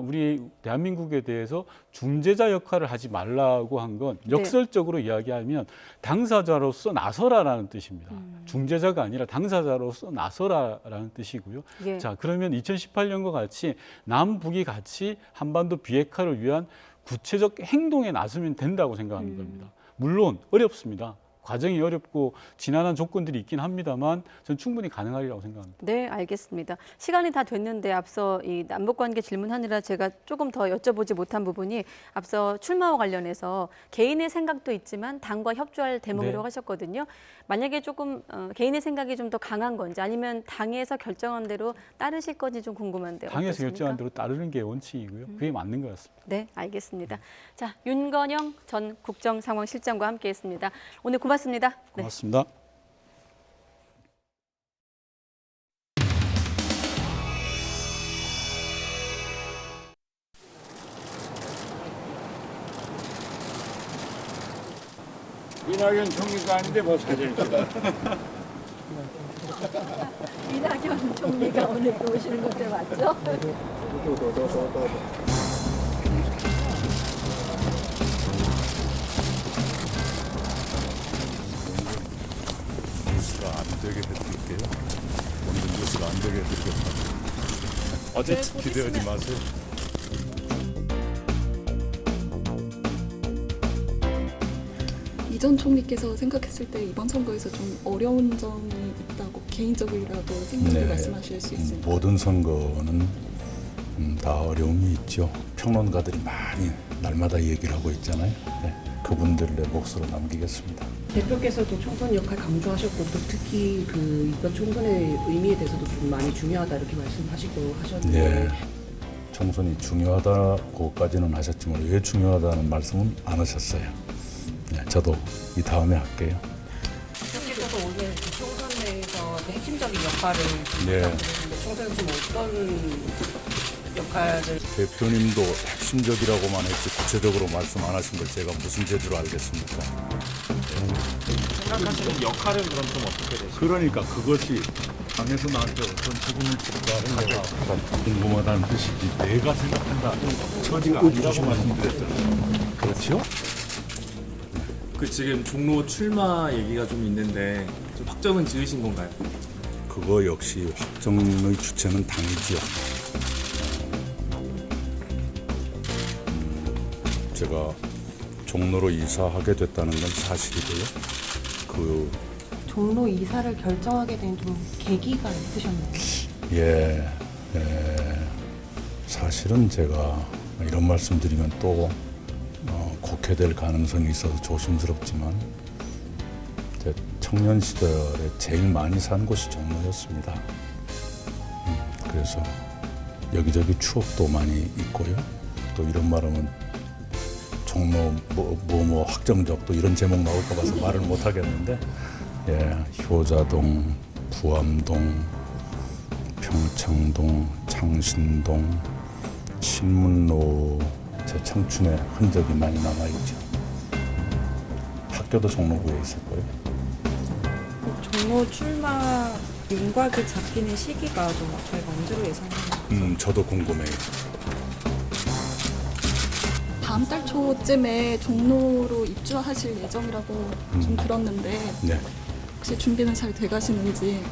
Speaker 3: 우리 대한민국에 대해서 중재자 역할을 하지 말라고 한 건 역설적으로 이야기하면 당사자로서 나서라라는 뜻입니다. 중재자가 아니라 당사자로서 나서라라는 뜻이고요.
Speaker 1: 예.
Speaker 3: 자, 그러면 2018년과 같이 남북이 같이 한반도 비핵화를 위한 구체적 행동에 나서면 된다고 생각하는 겁니다. 물론 어렵습니다. 과정이 어렵고 지난한 조건들이 있긴 합니다만 저는 충분히 가능하리라고 생각합니다.
Speaker 1: 네, 알겠습니다. 시간이 다 됐는데 앞서 이 남북관계 질문하느라 제가 조금 더 여쭤보지 못한 부분이 앞서 출마와 관련해서 개인의 생각도 있지만 당과 협조할 대목이라고 하셨거든요. 만약에 조금 개인의 생각이 좀 더 강한 건지 아니면 당에서 결정한 대로 따르실 건지 좀 궁금한데요.
Speaker 3: 당에서
Speaker 1: 어떻습니까?
Speaker 3: 결정한 대로 따르는 게 원칙이고요. 그게 맞는 것 같습니다.
Speaker 1: 네, 알겠습니다. 자, 윤건영 전 국정상황실장과 함께했습니다. 오늘 고맙습니다. 네.
Speaker 3: 고맙습니다.
Speaker 4: 이낙연 총리가 아닌데 뭐 사진을 찍어.
Speaker 1: 이낙연 총리가 오늘 또 오시는 것들 맞죠?
Speaker 5: 뉴스가 안 되게 해드릴게요. 오늘 뉴스가 안 되게 해드리겠다. 어제 기대하지 마세요.
Speaker 6: 이 전 총리께서 생각했을 때 이번 선거에서 좀 어려운 점이 있다고 개인적이라도 생각을 말씀하실 수 있습니다.
Speaker 5: 모든 선거는 다 어려움이 있죠. 평론가들이 많이 날마다 얘기를 하고 있잖아요. 네, 그분들의 몫으로 남기겠습니다.
Speaker 24: 대표께서도 총선 역할 강조하셨고 또 특히 그 이번 총선의 의미에 대해서도 좀 많이 중요하다 이렇게 말씀하시고 하셨는데
Speaker 5: 네, 총선이 중요하다고까지는 하셨지만 왜 중요하다는 말씀은 안 하셨어요. 네, 저도 이 다음에 할게요.
Speaker 24: 대표께서도 오늘 총선 내에서 핵심적인 역할을
Speaker 5: 네.
Speaker 24: 총선에서 좀 어떤 역할을
Speaker 5: 대표님도 핵심적이라고만 했지 구체적으로 말씀 안 하신 걸 제가 무슨 재주로 알겠습니까?
Speaker 14: 생각하시는 역할은 그럼 좀 어떻게 되시죠?
Speaker 5: 그러니까 그것이 당에서 나한테 어떤 책임을 질까 하는 궁금하다는 뜻이지 내가 생각한다 처지가 아니라고 말씀드렸잖아요. 그렇죠?
Speaker 25: 그 지금 종로 출마 얘기가 좀 있는데 좀 확정은 지으신 건가요?
Speaker 5: 그거 역시 확정의 주체는 당이지요. 제가 종로로 이사하게 됐다는 건 사실이고요. 그
Speaker 6: 종로 이사를 결정하게 된 좀 계기가 있으셨나요?
Speaker 5: 예, 사실은 제가 이런 말씀드리면 또 그렇게 될 가능성이 있어서 조심스럽지만 제 청년 시절에 제일 많이 산 곳이 종로였습니다. 그래서 여기저기 추억도 많이 있고요. 또 이런 말하면 종로 뭐 확정적 또 이런 제목 나올까 봐서 말을 못 하겠는데, 효자동, 부암동, 평창동, 창신동, 신문로, 제 청춘의 흔적이 많이 남아있죠. 학교도 종로구에 있었고요.
Speaker 7: 종로 출마 윤곽이 잡히는 시기가 좀 저희가 언제로 예상하나요?
Speaker 5: 저도 궁금해요.
Speaker 6: 다음 달 초쯤에 종로로 입주하실 예정이라고 좀 들었는데
Speaker 5: 네.
Speaker 6: 혹시 준비는 잘 돼가시는지.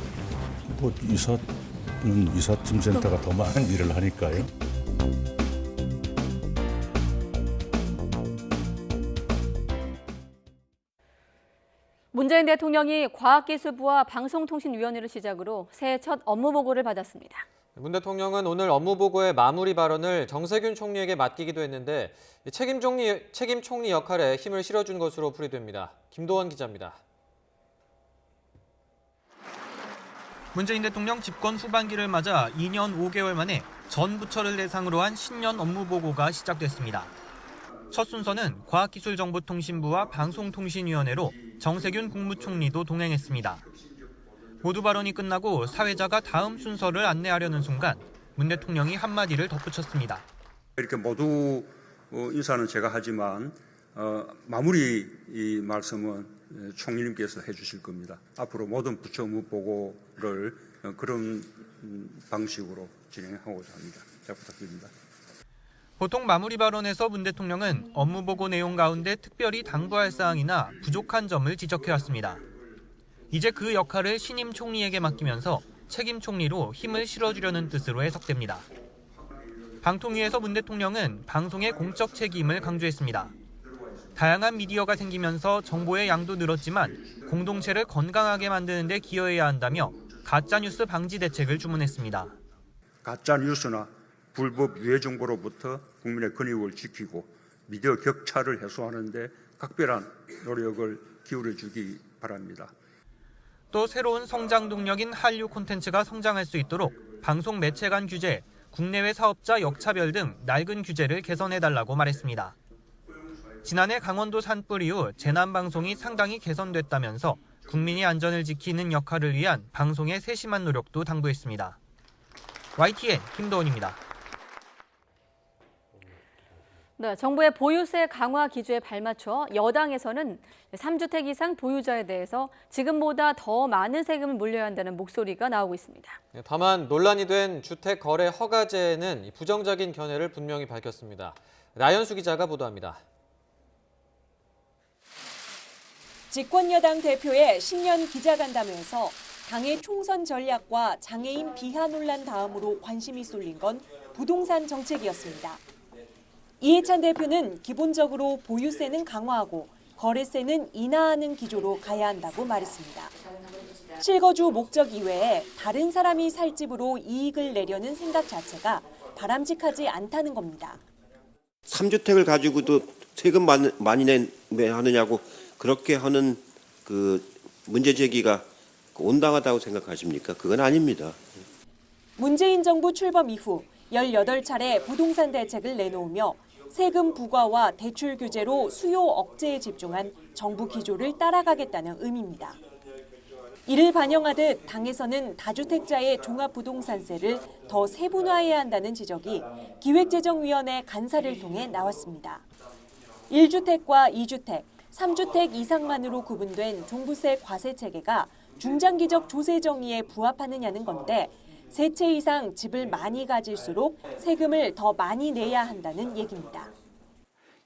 Speaker 5: 뭐 이사는 이삿짐 센터가 더 많은 일을 하니까요.
Speaker 1: 문재인 대통령이 과학기술부와 방송통신위원회를 시작으로 새해 첫 업무보고를 받았습니다.
Speaker 2: 문 대통령은 오늘 업무보고의 마무리 발언을 정세균 총리에게 맡기기도 했는데 책임 총리 역할에 힘을 실어준 것으로 풀이됩니다. 김도원 기자입니다.
Speaker 8: 문재인 대통령 집권 후반기를 맞아 2년 5개월 만에 전 부처를 대상으로 한 신년 업무보고가 시작됐습니다. 첫 순서는 과학기술정보통신부와 방송통신위원회로 정세균 국무총리도 동행했습니다. 모두 발언이 끝나고 사회자가 다음 순서를 안내하려는 순간 문 대통령이 한마디를 덧붙였습니다.
Speaker 21: 이렇게 모두 인사는 제가 하지만 마무리 이 말씀은 총리님께서 해주실 겁니다. 앞으로 모든 부처 업무 보고를 그런 방식으로 진행하고자 합니다. 잘 부탁드립니다.
Speaker 8: 보통 마무리 발언에서 문 대통령은 업무보고 내용 가운데 특별히 당부할 사항이나 부족한 점을 지적해왔습니다. 이제 그 역할을 신임 총리에게 맡기면서 책임 총리로 힘을 실어주려는 뜻으로 해석됩니다. 방통위에서 문 대통령은 방송의 공적 책임을 강조했습니다. 다양한 미디어가 생기면서 정보의 양도 늘었지만 공동체를 건강하게 만드는 데 기여해야 한다며 가짜뉴스 방지 대책을 주문했습니다.
Speaker 21: 가짜뉴스나 불법 유해 정보로부터 국민의 권익을 지키고 미디어 격차를 해소하는 데 각별한 노력을 기울여주기 바랍니다.
Speaker 8: 또 새로운 성장 동력인 한류 콘텐츠가 성장할 수 있도록 방송 매체 간 규제, 국내외 사업자 역차별 등 낡은 규제를 개선해달라고 말했습니다. 지난해 강원도 산불 이후 재난방송이 상당히 개선됐다면서 국민의 안전을 지키는 역할을 위한 방송의 세심한 노력도 당부했습니다. YTN 김도원입니다.
Speaker 1: 네, 정부의 보유세 강화 기조에 발맞춰 여당에서는 3주택 이상 보유자에 대해서 지금보다 더 많은 세금을 물려야 한다는 목소리가 나오고 있습니다.
Speaker 2: 다만 논란이 된 주택 거래 허가제에는 부정적인 견해를 분명히 밝혔습니다. 나연수 기자가 보도합니다.
Speaker 9: 집권 여당 대표의 신년 기자간담회에서 당의 총선 전략과 장애인 비하 논란 다음으로 관심이 쏠린 건 부동산 정책이었습니다. 이해찬 대표는 기본적으로 보유세는 강화하고 거래세는 인하하는 기조로 가야 한다고 말했습니다. 실거주 목적 이외에 다른 사람이 살 집으로 이익을 내려는 생각 자체가 바람직하지 않다는 겁니다.
Speaker 10: 3주택을 가지고도 세금 많이 내 하느냐고 그렇게 하는 그 문제 제기가 온당하다고 생각하십니까? 그건 아닙니다.
Speaker 9: 문재인 정부 출범 이후 18차례 부동산 대책을 내놓으며 세금 부과와 대출 규제로 수요 억제에 집중한 정부 기조를 따라가겠다는 의미입니다. 이를 반영하듯 당에서는 다주택자의 종합부동산세를 더 세분화해야 한다는 지적이 기획재정위원회 간사를 통해 나왔습니다. 1주택과 2주택, 3주택 이상만으로 구분된 종부세 과세 체계가 중장기적 조세 정의에 부합하느냐는 건데 세 채 이상 집을 많이 가질수록 세금을 더 많이 내야 한다는 얘기입니다.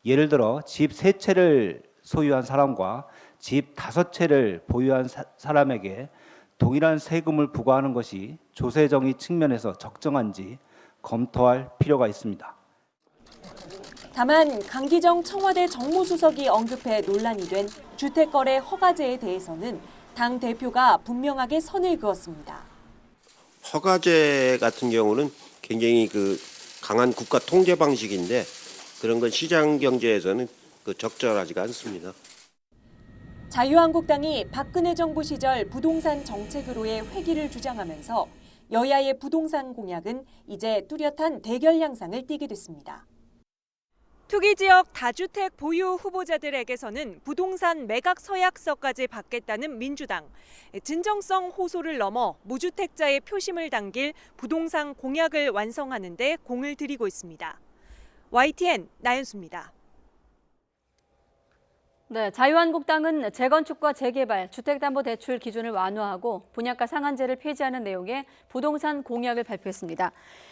Speaker 11: 예를 들어 집 3채를 소유한 사람과 집 5채를 보유한 사람에게 동일한 세금을 부과하는 것이 조세정의 측면에서 적정한지 검토할 필요가 있습니다.
Speaker 9: 다만 강기정 청와대 정무수석이 언급해 논란이 된 주택거래 허가제에 대해서는 당 대표가 분명하게 선을 그었습니다.
Speaker 10: 허가제 같은 경우는 굉장히 그 강한 국가 통제 방식인데 그런 건 시장 경제에서는 적절하지가 않습니다.
Speaker 9: 자유한국당이 박근혜 정부 시절 부동산 정책으로의 회귀를 주장하면서 여야의 부동산 공약은 이제 뚜렷한 대결 양상을 띠게 됐습니다. 투기지역 다주택 보유 후보자들에게서는 부동산 매각 서약서까지 받겠다는 민주당. 진정성 호소를 넘어 무주택자의 표심을 당길 부동산 공약을 완성하는 데 공을 들이고 있습니다. YTN 나연수입니다.
Speaker 1: 네, 자유한국당은 재건축과 재개발, 주택담보대출 기준을 완화하고 분양가 상한제를 폐지하는 내용의 부동산 공약을 발표했습니다.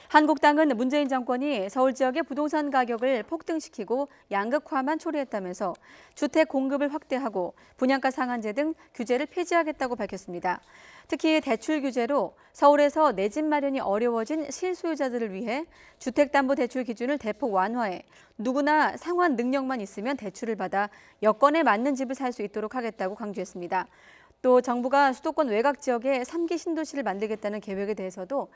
Speaker 1: 한국당은 문재인 정권이 서울 지역의 부동산 가격을 폭등시키고 양극화만 초래했다면서 주택 공급을 확대하고 분양가 상한제 등 규제를 폐지하겠다고 밝혔습니다. 특히 대출 규제로 서울에서 내 집 마련이 어려워진 실소유자들을 위해 주택담보대출 기준을 대폭 완화해 누구나 상환 능력만 있으면 대출을 받아 여건에 맞는 집을 살 수 있도록 하겠다고 강조했습니다. 또 정부가 수도권 외곽 지역에 3기 신도시를 만들겠다는 계획에 대해서도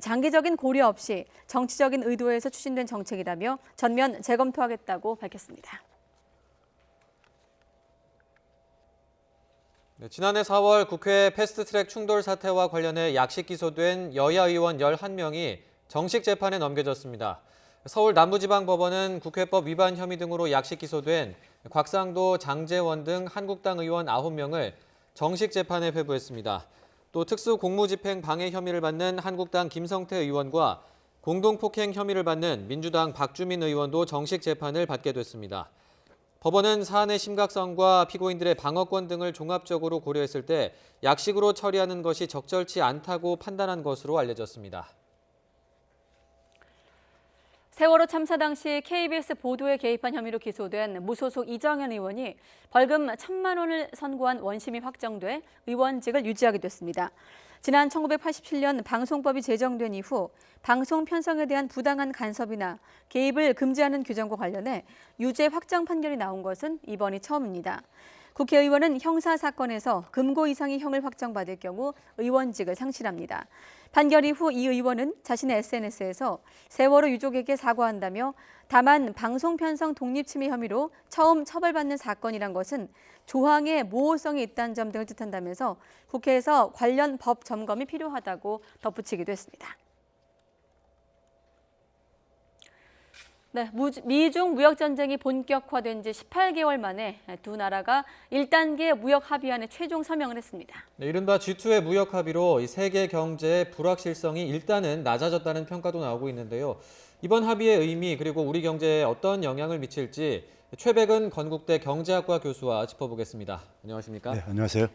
Speaker 1: 장기적인 고려 없이 정치적인 의도에서 추진된 정책이라며 전면 재검토하겠다고 밝혔습니다.
Speaker 2: 네, 지난해 4월 국회 패스트트랙 충돌 사태와 관련해 약식 기소된 여야 의원 11명이 정식 재판에 넘겨졌습니다. 서울 남부지방법원은 국회법 위반 혐의 등으로 약식 기소된 곽상도, 장제원 등 한국당 의원 9명을 정식 재판에 회부했습니다. 또 특수공무집행 방해 혐의를 받는 한국당 김성태 의원과 공동폭행 혐의를 받는 민주당 박주민 의원도 정식 재판을 받게 됐습니다. 법원은 사안의 심각성과 피고인들의 방어권 등을 종합적으로 고려했을 때 약식으로 처리하는 것이 적절치 않다고 판단한 것으로 알려졌습니다.
Speaker 1: 세월호 참사 당시 KBS 보도에 개입한 혐의로 기소된 무소속 이정현 의원이 벌금 1,000만 원을 선고한 원심이 확정돼 의원직을 유지하게 됐습니다. 지난 1987년 방송법이 제정된 이후 방송 편성에 대한 부당한 간섭이나 개입을 금지하는 규정과 관련해 유죄 확정 판결이 나온 것은 이번이 처음입니다. 국회의원은 형사 사건에서 금고 이상의 형을 확정받을 경우 의원직을 상실합니다. 판결 이후 이 의원은 자신의 SNS에서 세월호 유족에게 사과한다며 다만 방송 편성 독립침해 혐의로 처음 처벌받는 사건이란 것은 조항에 모호성이 있다는 점 등을 뜻한다면서 국회에서 관련 법 점검이 필요하다고 덧붙이기도 했습니다. 네, 미중 무역 전쟁이 본격화된 지 18개월 만에 두 나라가 1단계 무역 합의안에 최종 서명을 했습니다.
Speaker 2: 네, 이른바 G2의 무역 합의로 이 세계 경제의 불확실성이 일단은 낮아졌다는 평가도 나오고 있는데요. 이번 합의의 의미 그리고 우리 경제에 어떤 영향을 미칠지 최백은 건국대 경제학과 교수와 짚어보겠습니다. 안녕하십니까?
Speaker 12: 네, 안녕하세요.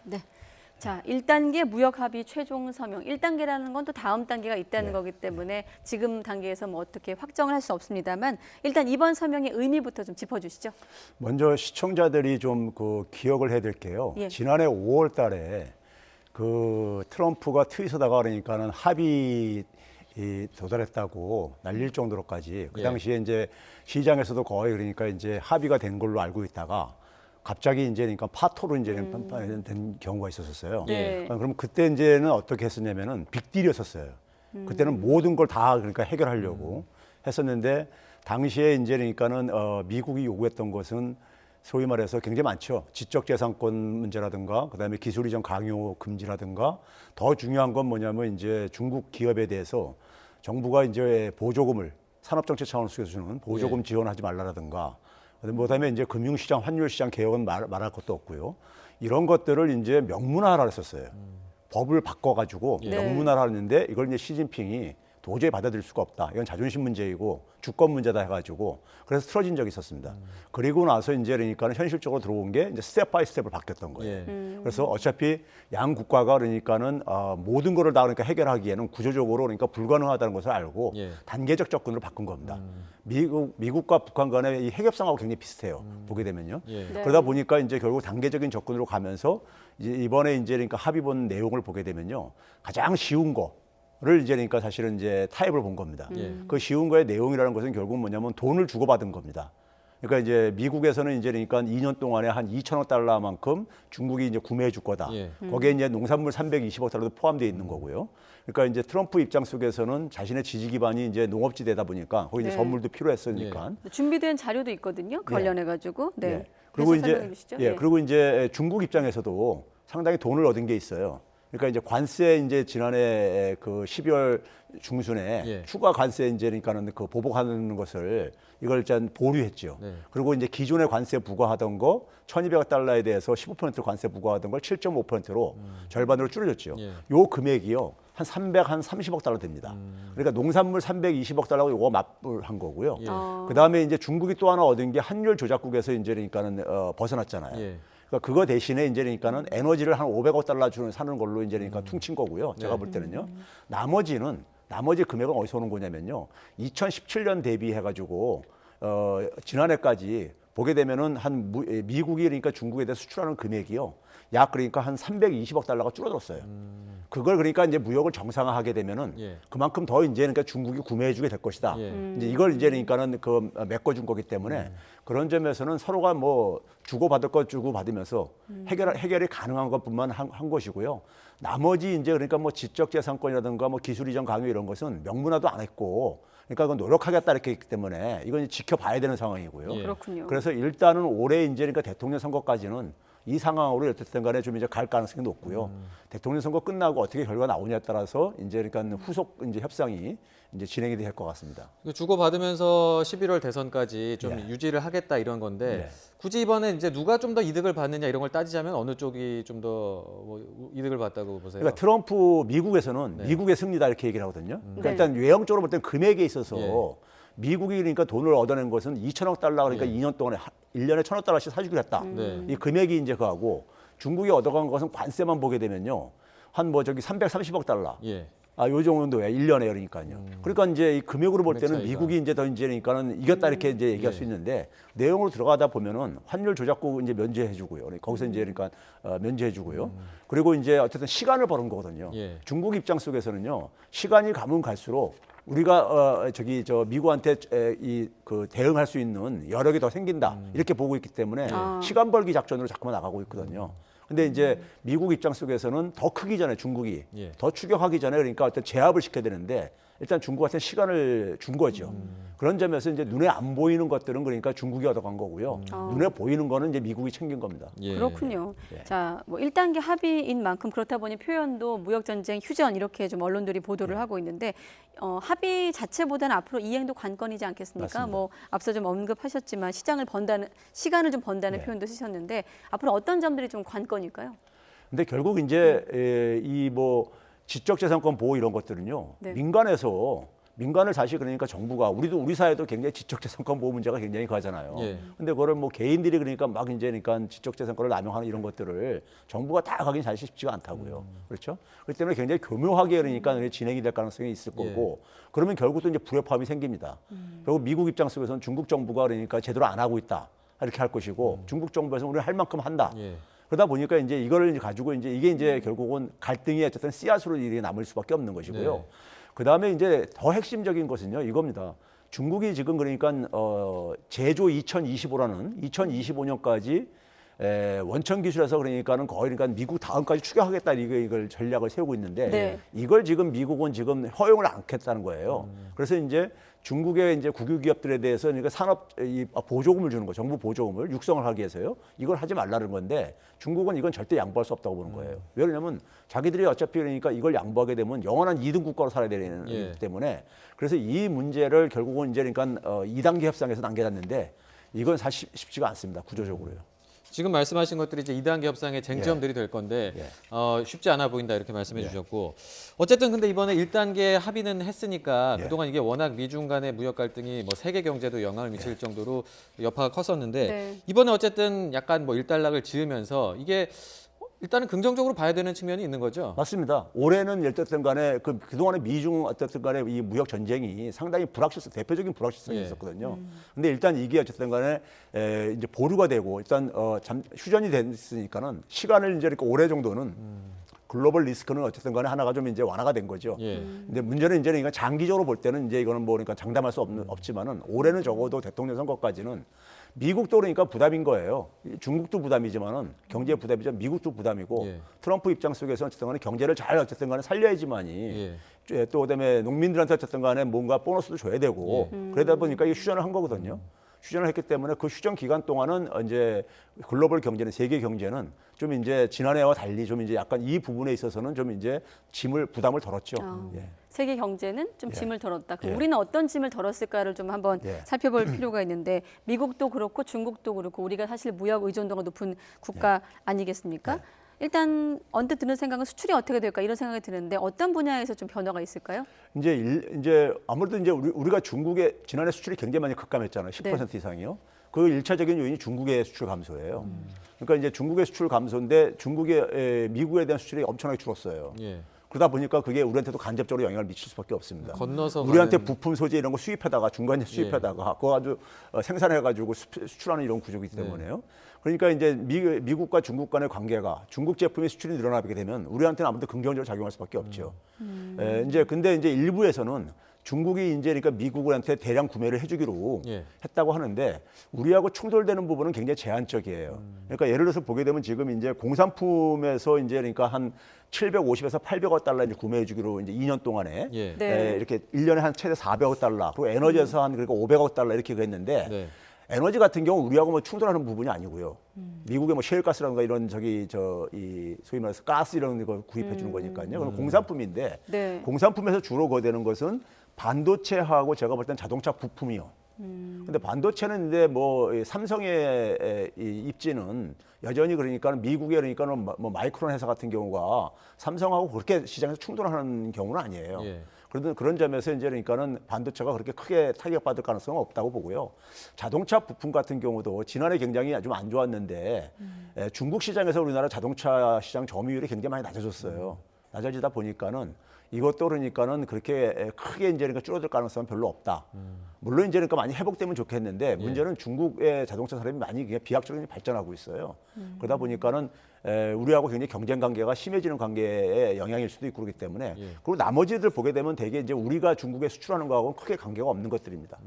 Speaker 1: 네. 자, 1단계 무역 합의 최종 서명. 1단계라는 건 또 다음 단계가 있다는 거기 때문에 지금 단계에서 뭐 어떻게 확정을 할 수 없습니다만 일단 이번 서명의 의미부터 좀 짚어주시죠.
Speaker 12: 먼저 시청자들이 좀 기억을 해야 될 게요.
Speaker 1: 예.
Speaker 12: 지난해 5월 달에 트럼프가 트윗하다가 그러니까는 합의 도달했다고 날릴 정도로까지 그 당시에 이제 시장에서도 거의 그러니까 이제 합의가 된 걸로 알고 있다가 갑자기 이제 그러니까 파토로 이제 된 경우가 있었어요.
Speaker 1: 네.
Speaker 12: 그럼 그때 이제는 어떻게 했었냐면은 빅딜이었었어요. 그때는 모든 걸 다 그러니까 해결하려고 했었는데 당시에 이제 그러니까는 미국이 요구했던 것은 소위 말해서 굉장히 많죠. 지적재산권 문제라든가 그다음에 기술 이전 강요 금지라든가 더 중요한 건 뭐냐면 이제 중국 기업에 대해서 정부가 이제 보조금을 산업정책 차원에서 주는 보조금 지원하지 말라라든가 그다음에 이제 금융시장, 환율시장 개혁은 말할 것도 없고요. 이런 것들을 이제 명문화를 했었어요. 법을 바꿔가지고 명문화를 했는데 이걸 이제 시진핑이 도저히 받아들일 수가 없다. 이건 자존심 문제이고 주권 문제다 해가지고 그래서 틀어진 적이 있었습니다. 그리고 나서 이제 그러니까는 현실적으로 들어온 게 이제 스텝 바이 스텝을 바뀌었던 거예요. 그래서 어차피 양 국가가 그러니까는 모든 거를 다 그러니까 해결하기에는 구조적으로 그러니까 불가능하다는 것을 알고 단계적 접근으로 바꾼 겁니다. 미국과 북한 간의 이 핵협상하고 굉장히 비슷해요. 보게 되면요. 그러다 보니까 이제 결국 단계적인 접근으로 가면서 이번에 이제 그러니까 합의 본 내용을 보게 되면요. 가장 쉬운 거를 이제 그러니까 사실은 이제 타협을 본 겁니다. 그 쉬운 거의 내용이라는 것은 결국 뭐냐면 돈을 주고받은 겁니다. 그러니까 이제 미국에서는 이제 그러니까 2년 동안에 한 2천억 달러만큼 중국이 이제 구매해 줄 거다. 거기에 이제 농산물 320억 달러도 포함되어 있는 거고요. 그러니까 이제 트럼프 입장 속에서는 자신의 지지 기반이 이제 농업지대다 보니까 거기 이제 선물도 필요했으니까.
Speaker 1: 준비된 자료도 있거든요. 관련해 가지고. 네.
Speaker 12: 그리고 이제 그리고 이제 중국 입장에서도 상당히 돈을 얻은 게 있어요. 그러니까 이제 관세 이제 지난해 그 12월 중순에 추가 관세 이제 그러니까는 그 보복하는 것을 이걸 일단 보류했죠. 그리고 이제 기존의 관세 부과하던 거 1,200억 달러에 대해서 15% 관세 부과하던 걸 7.5%로 절반으로 줄여줬죠. 요 금액이요. 한 30억 달러 됩니다. 그러니까 농산물 320억 달러고 요거 맞불한 거고요. 그다음에 이제 중국이 또 하나 얻은 게 환율 조작국에서 이제 그러니까는 벗어났잖아요. 그러니까 그거 대신에 이제 그러니까는 에너지를 한 500억 달러 사는 걸로 이제 그러니까 퉁친 거고요. 제가 볼 때는요. 나머지 금액은 어디서 오는 거냐면요. 2017년 대비해 가지고 지난해까지 보게 되면은 한 미국이 그러니까 중국에 대해 수출하는 금액이요. 약 그러니까 한 320억 달러가 줄어들었어요. 그걸 그러니까 이제 무역을 정상화하게 되면은 그만큼 더 이제 그러니까 중국이 구매해주게 될 것이다. 이제 이걸 이제 그러니까는 그 메꿔준 거기 때문에 그런 점에서는 서로가 뭐 주고받을 것 주고받으면서 해결이 가능한 것뿐만 한 것이고요. 나머지 이제 그러니까 뭐 지적재산권이라든가 뭐 기술 이전 강요 이런 것은 명문화도 안 했고. 그러니까 그건 노력하겠다 이렇게 했기 때문에 이건 지켜봐야 되는 상황이고요.
Speaker 1: 그렇군요.
Speaker 12: 그래서 일단은 올해 이제 그러니까 대통령 선거까지는 이 상황으로 어쨌든 간에 좀 이제 갈 가능성이 높고요. 대통령 선거 끝나고 어떻게 결과가 나오냐에 따라서 이제 그러니까 후속 이제 협상이 이제 진행이 될 것 같습니다.
Speaker 2: 주고받으면서 11월 대선까지 좀 유지를 하겠다 이런 건데 굳이 이번에 이제 누가 좀 더 이득을 받느냐 이런 걸 따지자면 어느 쪽이 좀 더 뭐 이득을 봤다고 보세요?
Speaker 12: 그러니까 트럼프 미국에서는 미국의 승리다 이렇게 얘기를 하거든요. 그러니까 일단 외형적으로 볼 때는 금액에 있어서 미국이 그러니까 돈을 얻어낸 것은 2천억 달러 그러니까 2년 동안에 1년에 1,000억 달러씩 사주기로 했다. 이 금액이 이제 그거하고 중국이 얻어간 것은 관세만 보게 되면요. 한 뭐 저기 330억 달러. 요 정도에 1년에 그러니까요. 그러니까 이제 이 금액으로 볼 때는 미국이 이제 더 이제 그러니까는 이겼다 이렇게 이제 얘기할 수 있는데 내용으로 들어가다 보면은 환율 조작국 이제 면제해주고요. 거기서 이제 그러니까 면제해주고요. 그리고 이제 어쨌든 시간을 버는 거거든요. 중국 입장 속에서는요. 시간이 가면 갈수록 우리가 미국한테 그 대응할 수 있는 여력이 더 생긴다 이렇게 보고 있기 때문에 시간 벌기 작전으로 자꾸만 나가고 있거든요. 근데 이제 미국 입장 속에서는 더 크기 전에 중국이 더 추격하기 전에 그러니까 어떤 제압을 시켜야 되는데 일단 중국한테 시간을 준 거죠. 그런 점에서 이제 눈에 안 보이는 것들은 그러니까 중국이 얻어간 거고요. 눈에 보이는 거는 이제 미국이 챙긴 겁니다.
Speaker 1: 그렇군요. 자, 뭐 1단계 합의인 만큼 그렇다 보니 표현도 무역전쟁 휴전 이렇게 좀 언론들이 보도를 하고 있는데 합의 자체보다는 앞으로 이행도 관건이지 않겠습니까?
Speaker 12: 맞습니다.
Speaker 1: 뭐 앞서 좀 언급하셨지만 시간을 좀 번다는 표현도 쓰셨는데 앞으로 어떤 점들이 좀 관건일까요?
Speaker 12: 근데 결국 이제 이 뭐 지적재산권 보호 이런 것들은요. 민간을 사실 그러니까 정부가 우리 사회도 굉장히 지적재산권 보호 문제가 굉장히 가잖아요. 근데 그거를 뭐 개인들이 그러니까 막 이제 그러니까 지적재산권을 남용하는 이런 것들을 정부가 다 가긴 사실 쉽지가 않다고요. 그렇죠? 그렇기 때문에 굉장히 교묘하게 그러니까 진행이 될 가능성이 있을 거고 그러면 결국 또 이제 불협화음이 생깁니다. 결국 미국 입장 속에서는 중국 정부가 그러니까 제대로 안 하고 있다 이렇게 할 것이고 중국 정부에서는 우리는 할 만큼 한다. 그러다 보니까 이제 이걸 가지고 이게 이제 결국은 갈등이 어쨌든 씨앗으로 일이 남을 수밖에 없는 것이고요. 그다음에 이제 더 핵심적인 것은요 이겁니다. 중국이 지금 그러니까 제조 2025라는 2025년까지 원천 기술에서 그러니까는 거의 그러니까 미국 다음까지 추격하겠다 이걸 전략을 세우고 있는데 이걸 지금 미국은 지금 허용을 않겠다는 거예요. 그래서 이제 중국의 이제 국유 기업들에 대해서 그러니까 산업 보조금을 주는 거, 정부 보조금을 육성을 하기 위해서요. 이걸 하지 말라는 건데 중국은 이건 절대 양보할 수 없다고 보는 거예요. 왜냐하면 자기들이 어차피 그러니까 이걸 양보하게 되면 영원한 2등 국가로 살아야 되기 때문에 그래서 이 문제를 결국은 이제 그러니까 2단계 협상에서 남겨놨는데 이건 사실 쉽지가 않습니다. 구조적으로요.
Speaker 2: 지금 말씀하신 것들이 이제 2단계 협상의 쟁점들이 될 건데 쉽지 않아 보인다 이렇게 말씀해 주셨고 어쨌든 근데 이번에 1단계 합의는 했으니까 그동안 이게 워낙 미중 간의 무역 갈등이 뭐 세계 경제도 영향을 미칠 정도로 여파가 컸었는데 이번에 어쨌든 약간 뭐 일단락을 지으면서 이게 일단은 긍정적으로 봐야 되는 측면이 있는 거죠.
Speaker 12: 맞습니다. 올해는 어쨌든 간에 그동안에 미중 어쨌든 간에 이 무역 전쟁이 상당히 대표적인 불확실성이 있었거든요. 근데 일단 이게 어쨌든 간에 이제 보류가 되고 일단 휴전이 됐으니까는 시간을 이제 이렇게 올해 정도는 글로벌 리스크는 어쨌든 간에 하나가 좀 이제 완화가 된 거죠. 근데 문제는 이제 그러니까 장기적으로 볼 때는 이제 이거는 뭐 그러니까 장담할 수 없지만은 올해는 적어도 대통령 선거까지는 미국도 그러니까 부담인 거예요. 중국도 부담이지만은 경제 부담이지만 미국도 부담이고 트럼프 입장 속에서는 어쨌든 간에 경제를 잘 어쨌든 간에 살려야지만이 또 그다음에 농민들한테 어쨌든 간에 뭔가 보너스도 줘야 되고 그러다 보니까 이게 휴전을 한 거거든요. 휴전을 했기 때문에 그 휴전 기간 동안은 이제 글로벌 경제는 세계 경제는 좀 이제 지난해와 달리 좀 이제 약간 이 부분에 있어서는 좀 이제 부담을 덜었죠.
Speaker 1: 세계 경제는 좀 짐을 덜었다. 그럼 우리는 어떤 짐을 덜었을까를 좀 한번 살펴볼 필요가 있는데 미국도 그렇고 중국도 그렇고 우리가 사실 무역 의존도가 높은 국가 아니겠습니까? 일단 언뜻 드는 생각은 수출이 어떻게 될까 이런 생각이 드는데 어떤 분야에서 좀 변화가 있을까요?
Speaker 12: 이제 아무래도 이제 우리가 중국의 지난해 수출이 굉장히 많이 급감했잖아요. 10% 이상이요. 그 일차적인 요인이 중국의 수출 감소예요. 그러니까 이제 중국의 수출 감소인데 중국의 미국에 대한 수출이 엄청나게 줄었어요. 그러다 보니까 그게 우리한테도 간접적으로 영향을 미칠 수밖에 없습니다.
Speaker 2: 건너서
Speaker 12: 우리한테 부품 소재 이런 거 수입하다가 중간에 수입하다가 그거 아주 생산해가지고 수출하는 이런 구조이기 때문에요. 그러니까 이제 미국과 중국 간의 관계가 중국 제품의 수출이 늘어나게 되면 우리한테는 아무래도 긍정적으로 작용할 수밖에 없죠. 근데 이제 일부에서는 중국이 이제 그러니까 미국한테 대량 구매를 해주기로 했다고 하는데 우리하고 충돌되는 부분은 굉장히 제한적이에요. 그러니까 예를 들어서 보게 되면 지금 이제 공산품에서 이제 그러니까 한 750에서 800억 달러 이제 구매해주기로 이제 2년 동안에 이렇게 1년에 한 최대 400억 달러 그리고 에너지에서 한 그러니까 500억 달러 이렇게 했는데 에너지 같은 경우 우리하고 뭐 충돌하는 부분이 아니고요. 미국의 뭐 셰일가스라든가 이런 이 소위 말해서 가스 이런 거 구입해 주는 거니까요. 그건 공산품인데 공산품에서 주로 거되는 것은 반도체하고 제가 볼 땐 자동차 부품이요. 근데 반도체는 이제 뭐 삼성의 이 입지는 여전히 그러니까 미국의 그러니까는 뭐 마이크론 회사 같은 경우가 삼성하고 그렇게 시장에서 충돌하는 경우는 아니에요. 그런데 그런 점에서 이제 그러니까는 반도체가 그렇게 크게 타격받을 가능성은 없다고 보고요. 자동차 부품 같은 경우도 지난해 굉장히 좀 안 좋았는데 중국 시장에서 우리나라 자동차 시장 점유율이 굉장히 많이 낮아졌어요. 낮아지다 보니까는 이것도 그러니까는 그렇게 크게 이제 그러니까 줄어들 가능성은 별로 없다. 물론 이제 그러니까 많이 회복되면 좋겠는데 문제는 중국의 자동차 산업이 많이 비약적으로 발전하고 있어요. 그러다 보니까는 우리하고 굉장히 경쟁 관계가 심해지는 관계에 영향일 수도 있고 그렇기 때문에 그리고 나머지들 보게 되면 대개 이제 우리가 중국에 수출하는 거하고는 크게 관계가 없는 것들입니다.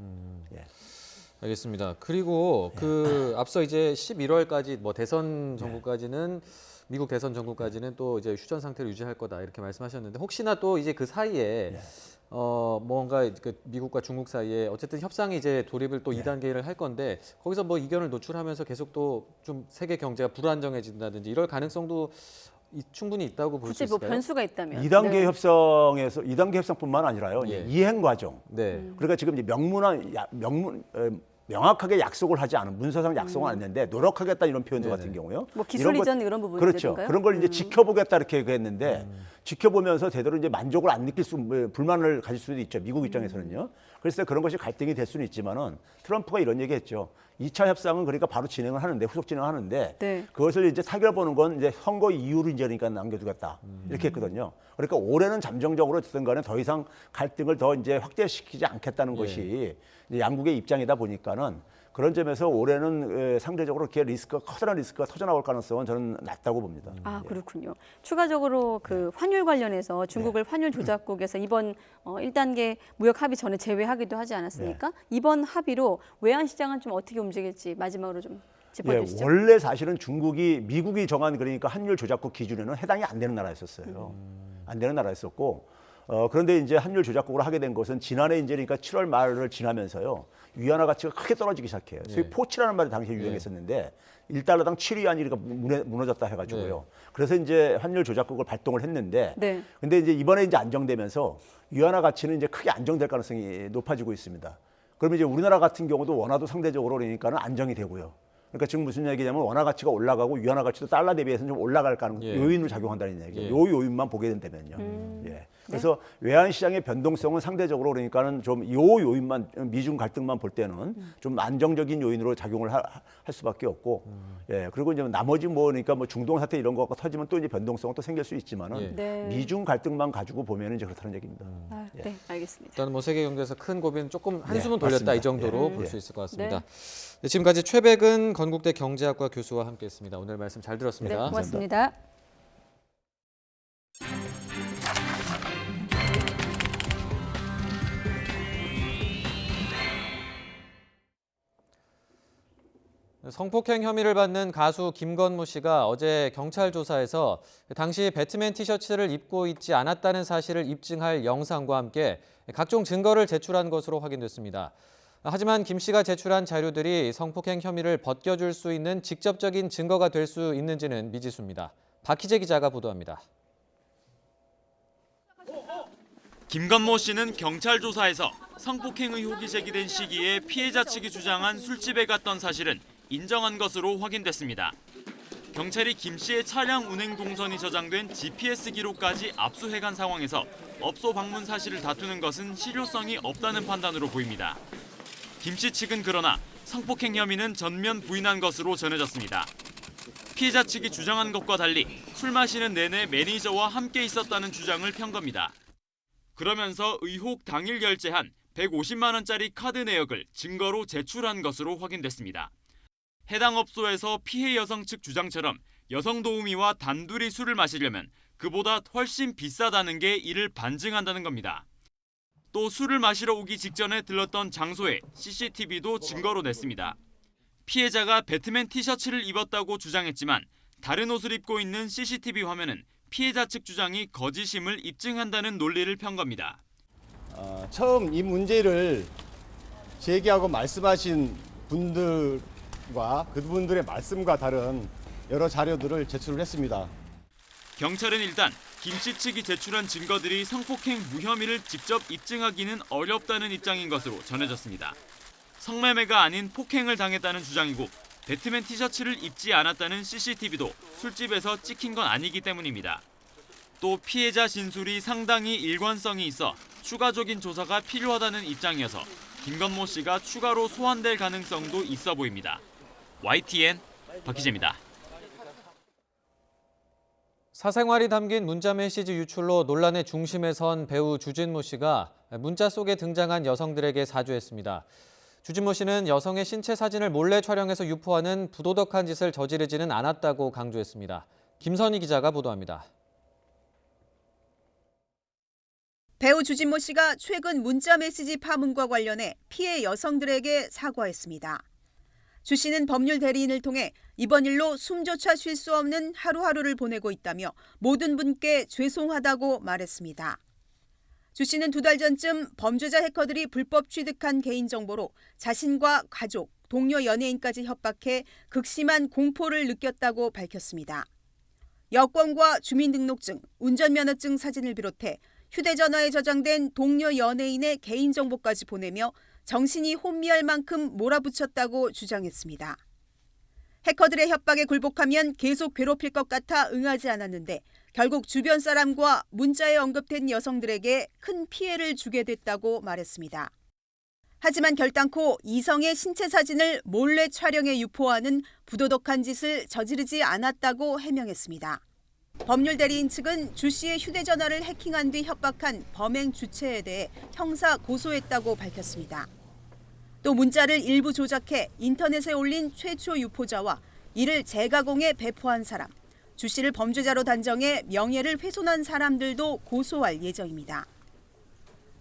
Speaker 2: 알겠습니다. 그리고 그 앞서 이제 11월까지 뭐 대선 전국까지는 미국 대선 전국까지는 또 이제 휴전 상태를 유지할 거다 이렇게 말씀하셨는데 혹시나 또 이제 그 사이에 뭔가 그 미국과 중국 사이에 어쨌든 협상이 이제 돌입을 또 2단계를 할 건데 거기서 뭐 이견을 노출하면서 계속 또 좀 세계 경제가 불안정해진다든지 이럴 가능성도 충분히 있다고 볼 수 있을까요?
Speaker 1: 뭐 변수가 있다면.
Speaker 12: 2단계 협상에서 2단계 협상뿐만 아니라요. 이행 과정. 그러니까 지금 이제 명확하게 약속을 하지 않은 문서상 약속은 안 했는데 노력하겠다 이런 표현들 같은 경우요.
Speaker 1: 뭐 기술 이전 이런 부분이
Speaker 12: 그렇죠. 그런 걸 이제 지켜보겠다 이렇게 했는데 지켜보면서 제대로 이제 만족을 안 느낄 불만을 가질 수도 있죠. 미국 입장에서는요. 그래서 그런 것이 갈등이 될 수는 있지만은 트럼프가 이런 얘기했죠. 2차 협상은 그러니까 바로 진행을 하는데 후속 진행을 하는데 그것을 이제 타결 보는 건 이제 선거 이후로 이제 그러니까 남겨두겠다 이렇게 했거든요. 그러니까 올해는 잠정적으로 어쨌든 간에 더 이상 갈등을 더 이제 확대시키지 않겠다는 것이 이제 양국의 입장이다 보니까는 그런 점에서 올해는 상대적으로 이렇게 커다란 리스크가 터져나올 가능성은 저는 낮다고 봅니다.
Speaker 1: 아, 그렇군요. 추가적으로 그 환율 관련해서 중국을 환율 조작국에서 이번 1단계 무역 합의 전에 제외하기도 하지 않았습니까? 이번 합의로 외환 시장은 좀 어떻게 움직일지 마지막으로 좀 짚어주시죠.
Speaker 12: 원래 사실은 미국이 정한 그러니까 환율 조작국 기준에는 해당이 안 되는 나라였었어요. 안 되는 나라였었고 그런데 이제 환율 조작국으로 하게 된 것은 지난해 이제 그러니까 7월 말을 지나면서요. 위안화 가치가 크게 떨어지기 시작해요. 소위 포치라는 말이 당시에 유행했었는데 1달러당 7위안이 무너졌다 해가지고요. 그래서 이제 환율 조작국을 발동을 했는데 근데 이제 이번에 이제 안정되면서 위안화 가치는 이제 크게 안정될 가능성이 높아지고 있습니다. 그러면 이제 우리나라 같은 경우도 원화도 상대적으로 그러니까는 안정이 되고요. 그러니까 지금 무슨 얘기냐면 원화 가치가 올라가고 위안화 가치도 달러 대비해서는 좀 올라갈 요인으로 작용한다는 얘기예요. 요 요인만 보게 된다면요. 그래서 외환 시장의 변동성은 상대적으로 그러니까는 좀 요 요인만 미중 갈등만 볼 때는 좀 안정적인 요인으로 작용을 할 수밖에 없고 그리고 이제 나머지 뭐 그러니까 뭐 중동 사태 이런 거가 터지면 또 이제 변동성은 또 생길 수 있지만은 미중 갈등만 가지고 보면은 이제 그렇다는 얘기입니다.
Speaker 1: 네, 알겠습니다.
Speaker 2: 일단 뭐 세계 경제에서 큰 고비는 조금 한숨은 돌렸다
Speaker 12: 맞습니다.
Speaker 2: 이 정도로 볼 수 있을 것 같습니다. 지금까지 최백은 건국대 경제학과 교수와 함께했습니다. 오늘 말씀 잘 들었습니다.
Speaker 1: 네, 고맙습니다.
Speaker 2: 성폭행 혐의를 받는 가수 김건모 씨가 어제 경찰 조사에서 당시 배트맨 티셔츠를 입고 있지 않았다는 사실을 입증할 영상과 함께 각종 증거를 제출한 것으로 확인됐습니다. 하지만 김 씨가 제출한 자료들이 성폭행 혐의를 벗겨줄 수 있는 직접적인 증거가 될 수 있는지는 미지수입니다. 박희재 기자가 보도합니다.
Speaker 13: 김건모 씨는 경찰 조사에서 성폭행 의혹이 제기된 시기에 피해자 측이 주장한 술집에 갔던 사실은 인정한 것으로 확인됐습니다. 경찰이 김 씨의 차량 운행 동선이 저장된 GPS 기록까지 압수해간 상황에서 업소 방문 사실을 다투는 것은 실효성이 없다는 판단으로 보입니다. 김 씨 측은 그러나 성폭행 혐의는 전면 부인한 것으로 전해졌습니다. 피해자 측이 주장한 것과 달리 술 마시는 내내 매니저와 함께 있었다는 주장을 편 겁니다. 그러면서 의혹 당일 결제한 150만 원짜리 카드 내역을 증거로 제출한 것으로 확인됐습니다. 해당 업소에서 피해 여성 측 주장처럼 여성 도우미와 단둘이 술을 마시려면 그보다 훨씬 비싸다는 게 이를 반증한다는 겁니다. 또 술을 마시러 오기 직전에 들렀던 장소에 CCTV도 증거로 냈습니다. 피해자가 배트맨 티셔츠를 입었다고 주장했지만 다른 옷을 입고 있는 CCTV 화면은 피해자 측 주장이 거짓임을 입증한다는 논리를 편 겁니다.
Speaker 15: 처음 이 문제를 제기하고 말씀하신 분들과 그분들의 말씀과 다른 여러 자료들을 제출을 했습니다.
Speaker 13: 경찰은 일단 김 씨 측이 제출한 증거들이 성폭행 무혐의를 직접 입증하기는 어렵다는 입장인 것으로 전해졌습니다. 성매매가 아닌 폭행을 당했다는 주장이고 배트맨 티셔츠를 입지 않았다는 CCTV도 술집에서 찍힌 건 아니기 때문입니다. 또 피해자 진술이 상당히 일관성이 있어 추가적인 조사가 필요하다는 입장이어서 김건모 씨가 추가로 소환될 가능성도 있어 보입니다. YTN 박희재입니다.
Speaker 2: 사생활이 담긴 문자 메시지 유출로 논란의 중심에 선 배우 주진모 씨가 문자 속에 등장한 여성들에게 사죄했습니다. 주진모 씨는 여성의 신체 사진을 몰래 촬영해서 유포하는 부도덕한 짓을 저지르지는 않았다고 강조했습니다. 김선희 기자가 보도합니다.
Speaker 16: 배우 주진모 씨가 최근 문자 메시지 파문과 관련해 피해 여성들에게 사과했습니다. 주 씨는 법률 대리인을 통해 이번 일로 숨조차 쉴 수 없는 하루하루를 보내고 있다며 모든 분께 죄송하다고 말했습니다. 주 씨는 2달 전쯤 범죄자 해커들이 불법 취득한 개인정보로 자신과 가족, 동료 연예인까지 협박해 극심한 공포를 느꼈다고 밝혔습니다. 여권과 주민등록증, 운전면허증 사진을 비롯해 휴대전화에 저장된 동료 연예인의 개인정보까지 보내며 정신이 혼미할 만큼 몰아붙였다고 주장했습니다. 해커들의 협박에 굴복하면 계속 괴롭힐 것 같아 응하지 않았는데 결국 주변 사람과 문자에 언급된 여성들에게 큰 피해를 주게 됐다고 말했습니다. 하지만 결단코 이성의 신체 사진을 몰래 촬영해 유포하는 부도덕한 짓을 저지르지 않았다고 해명했습니다. 법률 대리인 측은 주 씨의 휴대전화를 해킹한 뒤 협박한 범행 주체에 대해 형사 고소했다고 밝혔습니다. 또 문자를 일부 조작해 인터넷에 올린 최초 유포자와 이를 재가공해 배포한 사람, 주 씨를 범죄자로 단정해 명예를 훼손한 사람들도 고소할 예정입니다.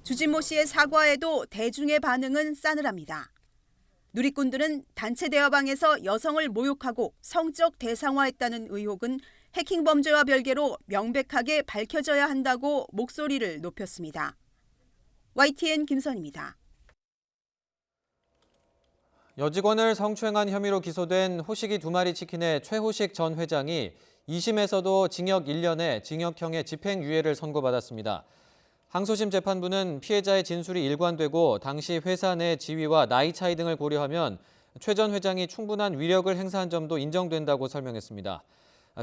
Speaker 16: 주진모 씨의 사과에도 대중의 반응은 싸늘합니다. 누리꾼들은 단체 대화방에서 여성을 모욕하고 성적 대상화했다는 의혹은 해킹 범죄와 별개로 명백하게 밝혀져야 한다고 목소리를 높였습니다. YTN 김선입니다.
Speaker 2: 여직원을 성추행한 혐의로 기소된 호식이 2마리 치킨의 최호식 전 회장이 2심에서도 징역 1년에 징역형의 집행유예를 선고받았습니다. 항소심 재판부는 피해자의 진술이 일관되고 당시 회사 내 지위와 나이 차이 등을 고려하면 최 전 회장이 충분한 위력을 행사한 점도 인정된다고 설명했습니다.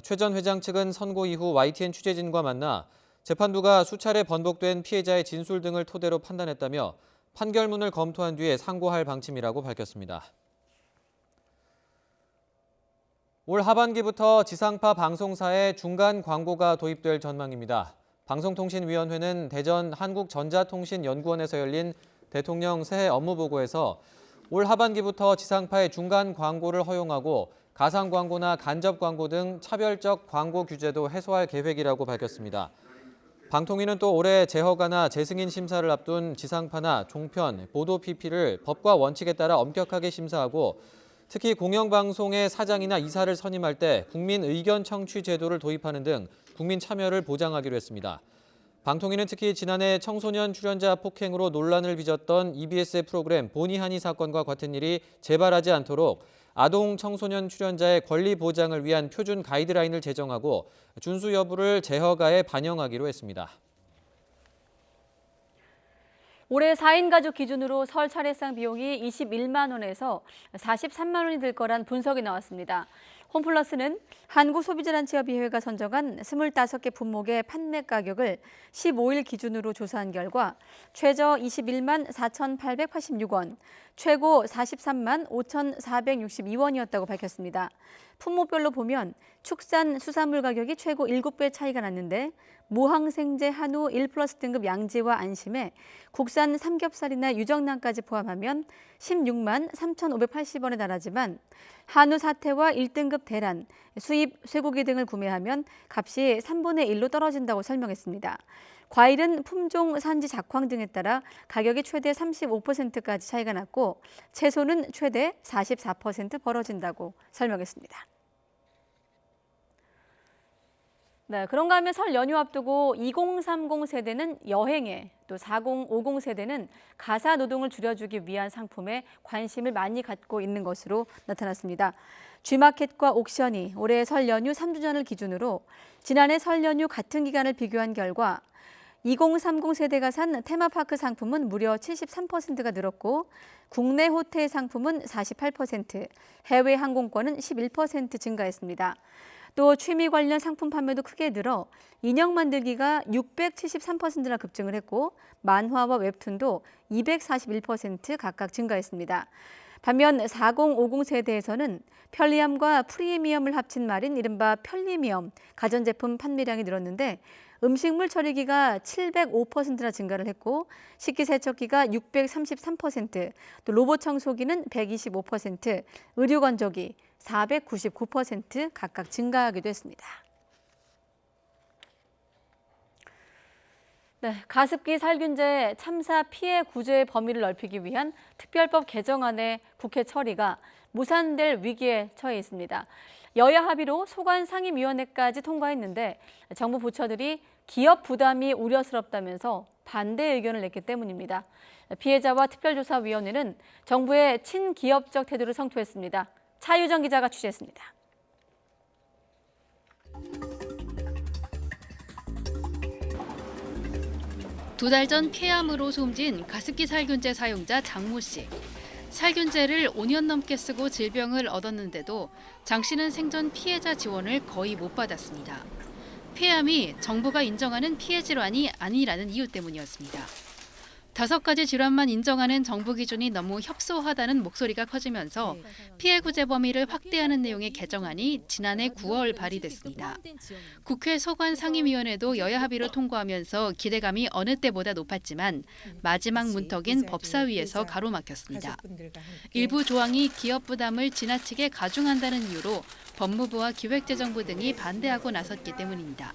Speaker 2: 최 전 회장 측은 선고 이후 YTN 취재진과 만나 재판부가 수차례 번복된 피해자의 진술 등을 토대로 판단했다며 판결문을 검토한 뒤에 상고할 방침이라고 밝혔습니다. 올 하반기부터 지상파 방송사에 중간 광고가 도입될 전망입니다. 방송통신위원회는 대전 한국전자통신연구원에서 열린 대통령 새해 업무보고에서 올 하반기부터 지상파의 중간 광고를 허용하고 가상 광고나 간접 광고 등 차별적 광고 규제도 해소할 계획이라고 밝혔습니다. 방통위는 또 올해 재허가나 재승인 심사를 앞둔 지상파나 종편, 보도 PP를 법과 원칙에 따라 엄격하게 심사하고 특히 공영방송의 사장이나 이사를 선임할 때 국민 의견 청취 제도를 도입하는 등 국민 참여를 보장하기로 했습니다. 방통위는 특히 지난해 청소년 출연자 폭행으로 논란을 빚었던 EBS의 프로그램 보니하니 사건과 같은 일이 재발하지 않도록 아동 청소년 출연자의 권리 보장을 위한 표준 가이드라인을 제정하고 준수 여부를 재허가에 반영하기로 했습니다.
Speaker 1: 올해 4인 가족 기준으로 설 차례상 비용이 21만 원에서 43만 원이 들 거란 분석이 나왔습니다. 홈플러스는 한국소비자단체협의회가 선정한 25개 품목의 판매 가격을 15일 기준으로 조사한 결과 최저 21만 4,886원, 최고 43만 5,462원이었다고 밝혔습니다. 품목별로 보면 축산 수산물 가격이 최고 7배 차이가 났는데 무항생제 한우 1플러스 등급 양지와 안심에 국산 삼겹살이나 유정란까지 포함하면 16만 3,580원에 달하지만 한우 사태와 1등급 대란, 수입 쇠고기 등을 구매하면 값이 3분의 1로 떨어진다고 설명했습니다. 과일은 품종, 산지, 작황 등에 따라 가격이 최대 35%까지 차이가 났고 채소는 최대 44% 벌어진다고 설명했습니다. 네, 그런가 하면 설 연휴 앞두고 2030 세대는 여행에, 또 4050 세대는 가사 노동을 줄여주기 위한 상품에 관심을 많이 갖고 있는 것으로 나타났습니다. G마켓과 옥션이 올해 설 연휴 3주년을 기준으로 지난해 설 연휴 같은 기간을 비교한 결과 2030 세대가 산 테마파크 상품은 무려 73%가 늘었고 국내 호텔 상품은 48%, 해외 항공권은 11% 증가했습니다. 또 취미 관련 상품 판매도 크게 늘어 인형 만들기가 673%나 급증을 했고 만화와 웹툰도 241% 각각 증가했습니다. 반면 4050 세대에서는 편리함과 프리미엄을 합친 말인 이른바 편리미엄 가전제품 판매량이 늘었는데 음식물 처리기가 705%나 증가를 했고 식기세척기가 633%, 또 로봇 청소기는 125%, 의류건조기 499% 각각 증가하기도 했습니다. 네, 가습기 살균제 참사 피해 구제의 범위를 넓히기 위한 특별법 개정안의 국회 처리가 무산될 위기에 처해 있습니다. 여야 합의로 소관상임위원회까지 통과했는데 정부 부처들이 기업 부담이 우려스럽다면서 반대 의견을 냈기 때문입니다. 피해자와 특별조사위원회는 정부의 친기업적 태도를 성토했습니다. 차유정 기자가 취재했습니다.
Speaker 17: 두 달 전 폐암으로 숨진 가습기 살균제 사용자 장모 씨. 살균제를 5년 넘게 쓰고 질병을 얻었는데도 장 씨는 생전 피해자 지원을 거의 못 받았습니다. 폐암이 정부가 인정하는 피해 질환이 아니라는 이유 때문이었습니다. 5가지 질환만 인정하는 정부 기준이 너무 협소하다는 목소리가 커지면서 피해 구제 범위를 확대하는 내용의 개정안이 지난해 9월 발의됐습니다. 국회 소관상임위원회도 여야 합의로 통과하면서 기대감이 어느 때보다 높았지만 마지막 문턱인 법사위에서 가로막혔습니다. 일부 조항이 기업 부담을 지나치게 가중한다는 이유로 법무부와 기획재정부 등이 반대하고 나섰기 때문입니다.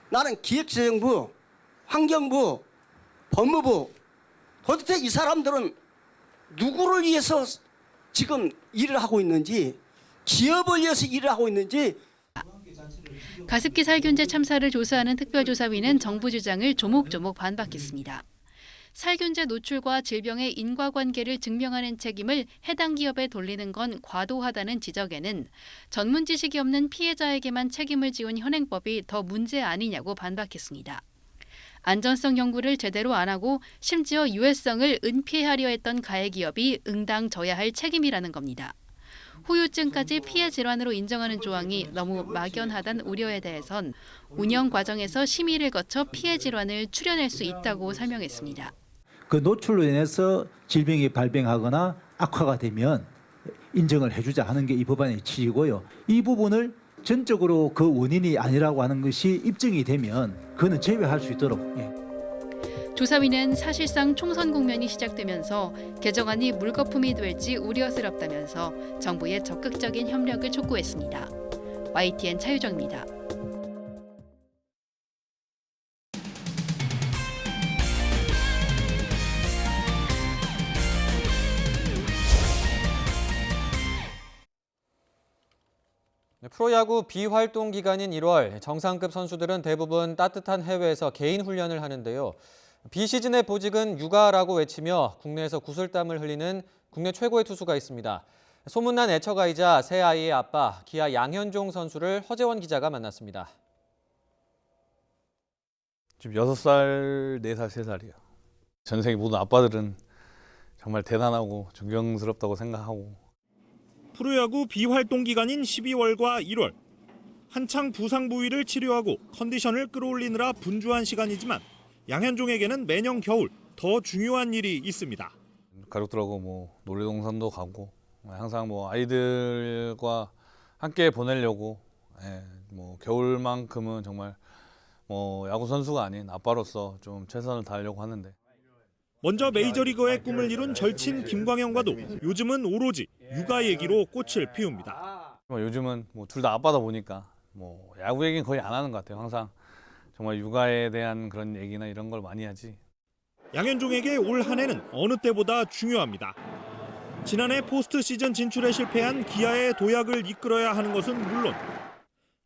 Speaker 18: 나는 기획재정부, 환경부, 법무부, 도대체 이 사람들은 누구를 위해서 지금 일을 하고 있는지, 기업을 위해서 일을 하고 있는지.
Speaker 17: 가습기 살균제 참사를 조사하는 특별조사위는 정부 주장을 조목조목 반박했습니다. 살균제 노출과 질병의 인과관계를 증명하는 책임을 해당 기업에 돌리는 건 과도하다는 지적에는 전문 지식이 없는 피해자에게만 책임을 지운 현행법이 더 문제 아니냐고 반박했습니다. 안전성 연구를 제대로 안 하고 심지어 유해성을 은폐하려 했던 가해 기업이 응당져야 할 책임이라는 겁니다. 후유증까지 피해 질환으로 인정하는 조항이 너무 막연하다는 우려에 대해선 운영 과정에서 심의를 거쳐 피해 질환을 추려낼 수 있다고 설명했습니다.
Speaker 19: 그 노출로 인해서 질병이 발병하거나 악화가 되면 인정을 해주자 하는 게 이 법안의 취지고요. 이 부분을 전적으로 그 원인이 아니라고 하는 것이 입증이 되면 그는 제외할 수 있도록.
Speaker 17: 조사위는 사실상 총선 국면이 시작되면서 개정안이 물거품이 될지 우려스럽다면서 정부의 적극적인 협력을 촉구했습니다. YTN 차유정입니다.
Speaker 2: 프로야구 비활동 기간인 1월, 정상급 선수들은 대부분 따뜻한 해외에서 개인 훈련을 하는데요. 비시즌의 보직은 육아라고 외치며 국내에서 구슬땀을 흘리는 국내 최고의 투수가 있습니다. 소문난 애처가이자 새 아이의 아빠, 기아 양현종 선수를 허재원 기자가 만났습니다.
Speaker 3: 지금 6살, 4살, 3살이요. 전 세계 모든 아빠들은 정말 대단하고 존경스럽다고 생각하고.
Speaker 14: 프로야구 비활동 기간인 12월과 1월. 한창 부상 부위를 치료하고 컨디션을 끌어올리느라 분주한 시간이지만 양현종에게는 매년 겨울 더 중요한 일이 있습니다.
Speaker 3: 가족들하고 뭐 놀이동산도 가고 항상 뭐 아이들과 함께 보내려고 뭐 겨울만큼은 정말 뭐 야구 선수가 아닌 아빠로서 좀 최선을 다하려고 하는데.
Speaker 14: 먼저 메이저리거의 꿈을 이룬 절친 김광현과도 요즘은 오로지 육아 얘기로 꽃을 피웁니다.
Speaker 3: 요즘은 뭐 둘 다 아빠다 보니까 뭐 야구 얘기는 거의 안 하는 것 같아요. 항상 정말 육아에 대한 그런 얘기나 이런 걸 많이 하지.
Speaker 14: 양현종에게 올 한 해는 어느 때보다 중요합니다. 지난해 포스트 시즌 진출에 실패한 기아의 도약을 이끌어야 하는 것은 물론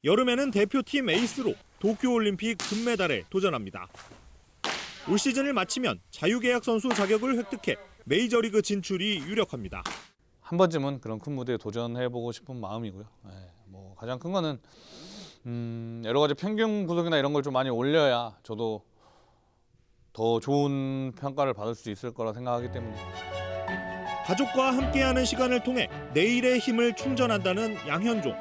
Speaker 14: 여름에는 대표팀 에이스로 도쿄올림픽 금메달에 도전합니다. 올 시즌을 마치면 자유계약 선수 자격을 획득해 메이저리그 진출이 유력합니다.
Speaker 3: 한 번쯤은 그런 큰 무대에 도전해보고 싶은 마음이고요. 뭐 가장 큰 거는 여러 가지 평균 구속이나 이런 걸 좀 많이 올려야 저도 더 좋은 평가를 받을 수 있을 거라 생각하기 때문에.
Speaker 14: 가족과 함께하는 시간을 통해 내일의 힘을 충전한다는 양현종.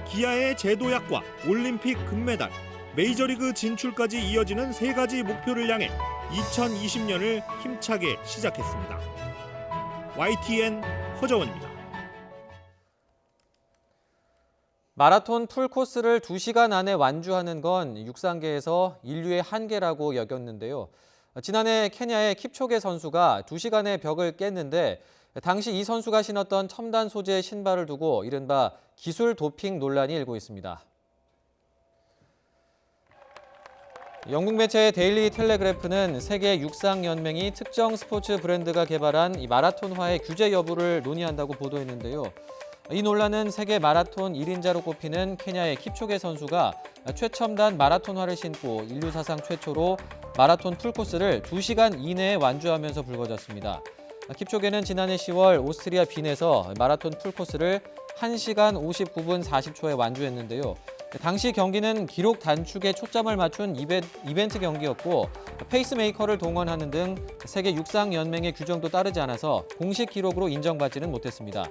Speaker 14: 기아의 재도약과 올림픽 금메달, 메이저리그 진출까지 이어지는 3가지 목표를 향해 2020년을 힘차게 시작했습니다. YTN 허정원입니다.
Speaker 2: 마라톤 풀코스를 2시간 안에 완주하는 건 육상계에서 인류의 한계라고 여겼는데요. 지난해 케냐의 킵초게 선수가 2시간의 벽을 깼는데 당시 이 선수가 신었던 첨단 소재의 신발을 두고 이른바 기술 도핑 논란이 일고 있습니다. 영국 매체 데일리 텔레그래프는 세계 육상연맹이 특정 스포츠 브랜드가 개발한 이 마라톤화의 규제 여부를 논의한다고 보도했는데요. 이 논란은 세계 마라톤 1인자로 꼽히는 케냐의 킵초게 선수가 최첨단 마라톤화를 신고 인류 사상 최초로 마라톤 풀코스를 2시간 이내에 완주하면서 불거졌습니다. 킵초게는 지난해 10월 오스트리아 빈에서 마라톤 풀코스를 1시간 59분 40초에 완주했는데요. 당시 경기는 기록 단축에 초점을 맞춘 이벤트 경기였고 페이스메이커를 동원하는 등 세계 육상연맹의 규정도 따르지 않아서 공식 기록으로 인정받지는 못했습니다.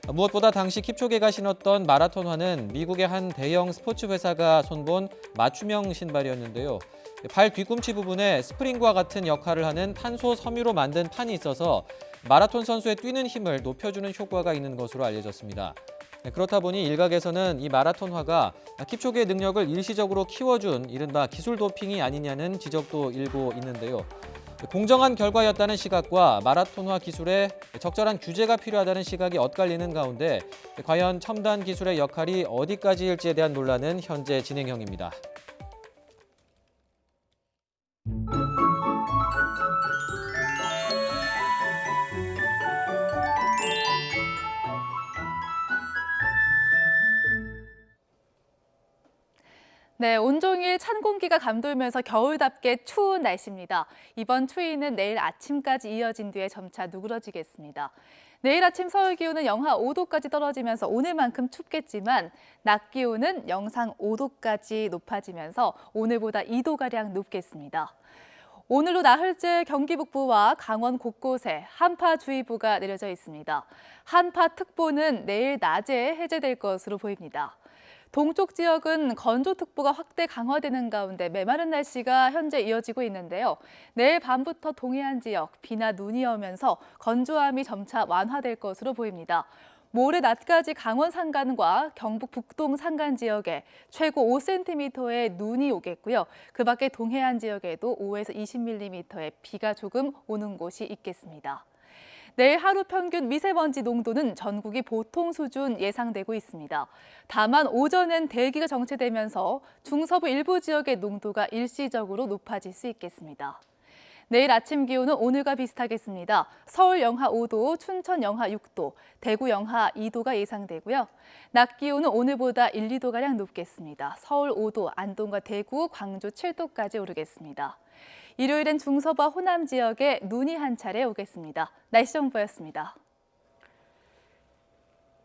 Speaker 2: 무엇보다 당시 킵초게가 신었던 마라톤화는 미국의 한 대형 스포츠 회사가 손본 맞춤형 신발이었는데요. 발 뒤꿈치 부분에 스프링과 같은 역할을 하는 탄소 섬유로 만든 판이 있어서 마라톤 선수의 뛰는 힘을 높여주는 효과가 있는 것으로 알려졌습니다. 그렇다 보니 일각에서는 이 마라톤화가 킵초게의 능력을 일시적으로 키워준 이른바 기술 도핑이 아니냐는 지적도 일고 있는데요. 공정한 결과였다는 시각과 마라톤화 기술에 적절한 규제가 필요하다는 시각이 엇갈리는 가운데 과연 첨단 기술의 역할이 어디까지일지에 대한 논란은 현재 진행형입니다.
Speaker 4: 네, 온종일 찬 공기가 감돌면서 겨울답게 추운 날씨입니다. 이번 추위는 내일 아침까지 이어진 뒤에 점차 누그러지겠습니다. 내일 아침 서울 기온은 영하 5도까지 떨어지면서 오늘만큼 춥겠지만 낮 기온은 영상 5도까지 높아지면서 오늘보다 2도가량 높겠습니다. 오늘로 나흘째 경기 북부와 강원 곳곳에 한파주의보가 내려져 있습니다. 한파특보는 내일 낮에 해제될 것으로 보입니다. 동쪽 지역은 건조특보가 확대 강화되는 가운데 메마른 날씨가 현재 이어지고 있는데요. 내일 밤부터 동해안 지역 비나 눈이 오면서 건조함이 점차 완화될 것으로 보입니다. 모레 낮까지 강원 산간과 경북 북동 산간 지역에 최고 5cm의 눈이 오겠고요. 그 밖에 동해안 지역에도 5에서 20mm의 비가 조금 오는 곳이 있겠습니다. 내일 하루 평균 미세먼지 농도는 전국이 보통 수준 예상되고 있습니다. 다만 오전엔 대기가 정체되면서 중서부 일부 지역의 농도가 일시적으로 높아질 수 있겠습니다. 내일 아침 기온은 오늘과 비슷하겠습니다. 서울 영하 5도, 춘천 영하 6도, 대구 영하 2도가 예상되고요. 낮 기온은 오늘보다 1, 2도가량 높겠습니다. 서울 5도, 안동과 대구, 광주 7도까지 오르겠습니다. 일요일엔 중서부와 호남 지역에 눈이 한 차례 오겠습니다. 날씨 정보였습니다.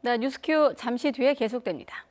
Speaker 1: 네, 뉴스큐 잠시 뒤에 계속됩니다.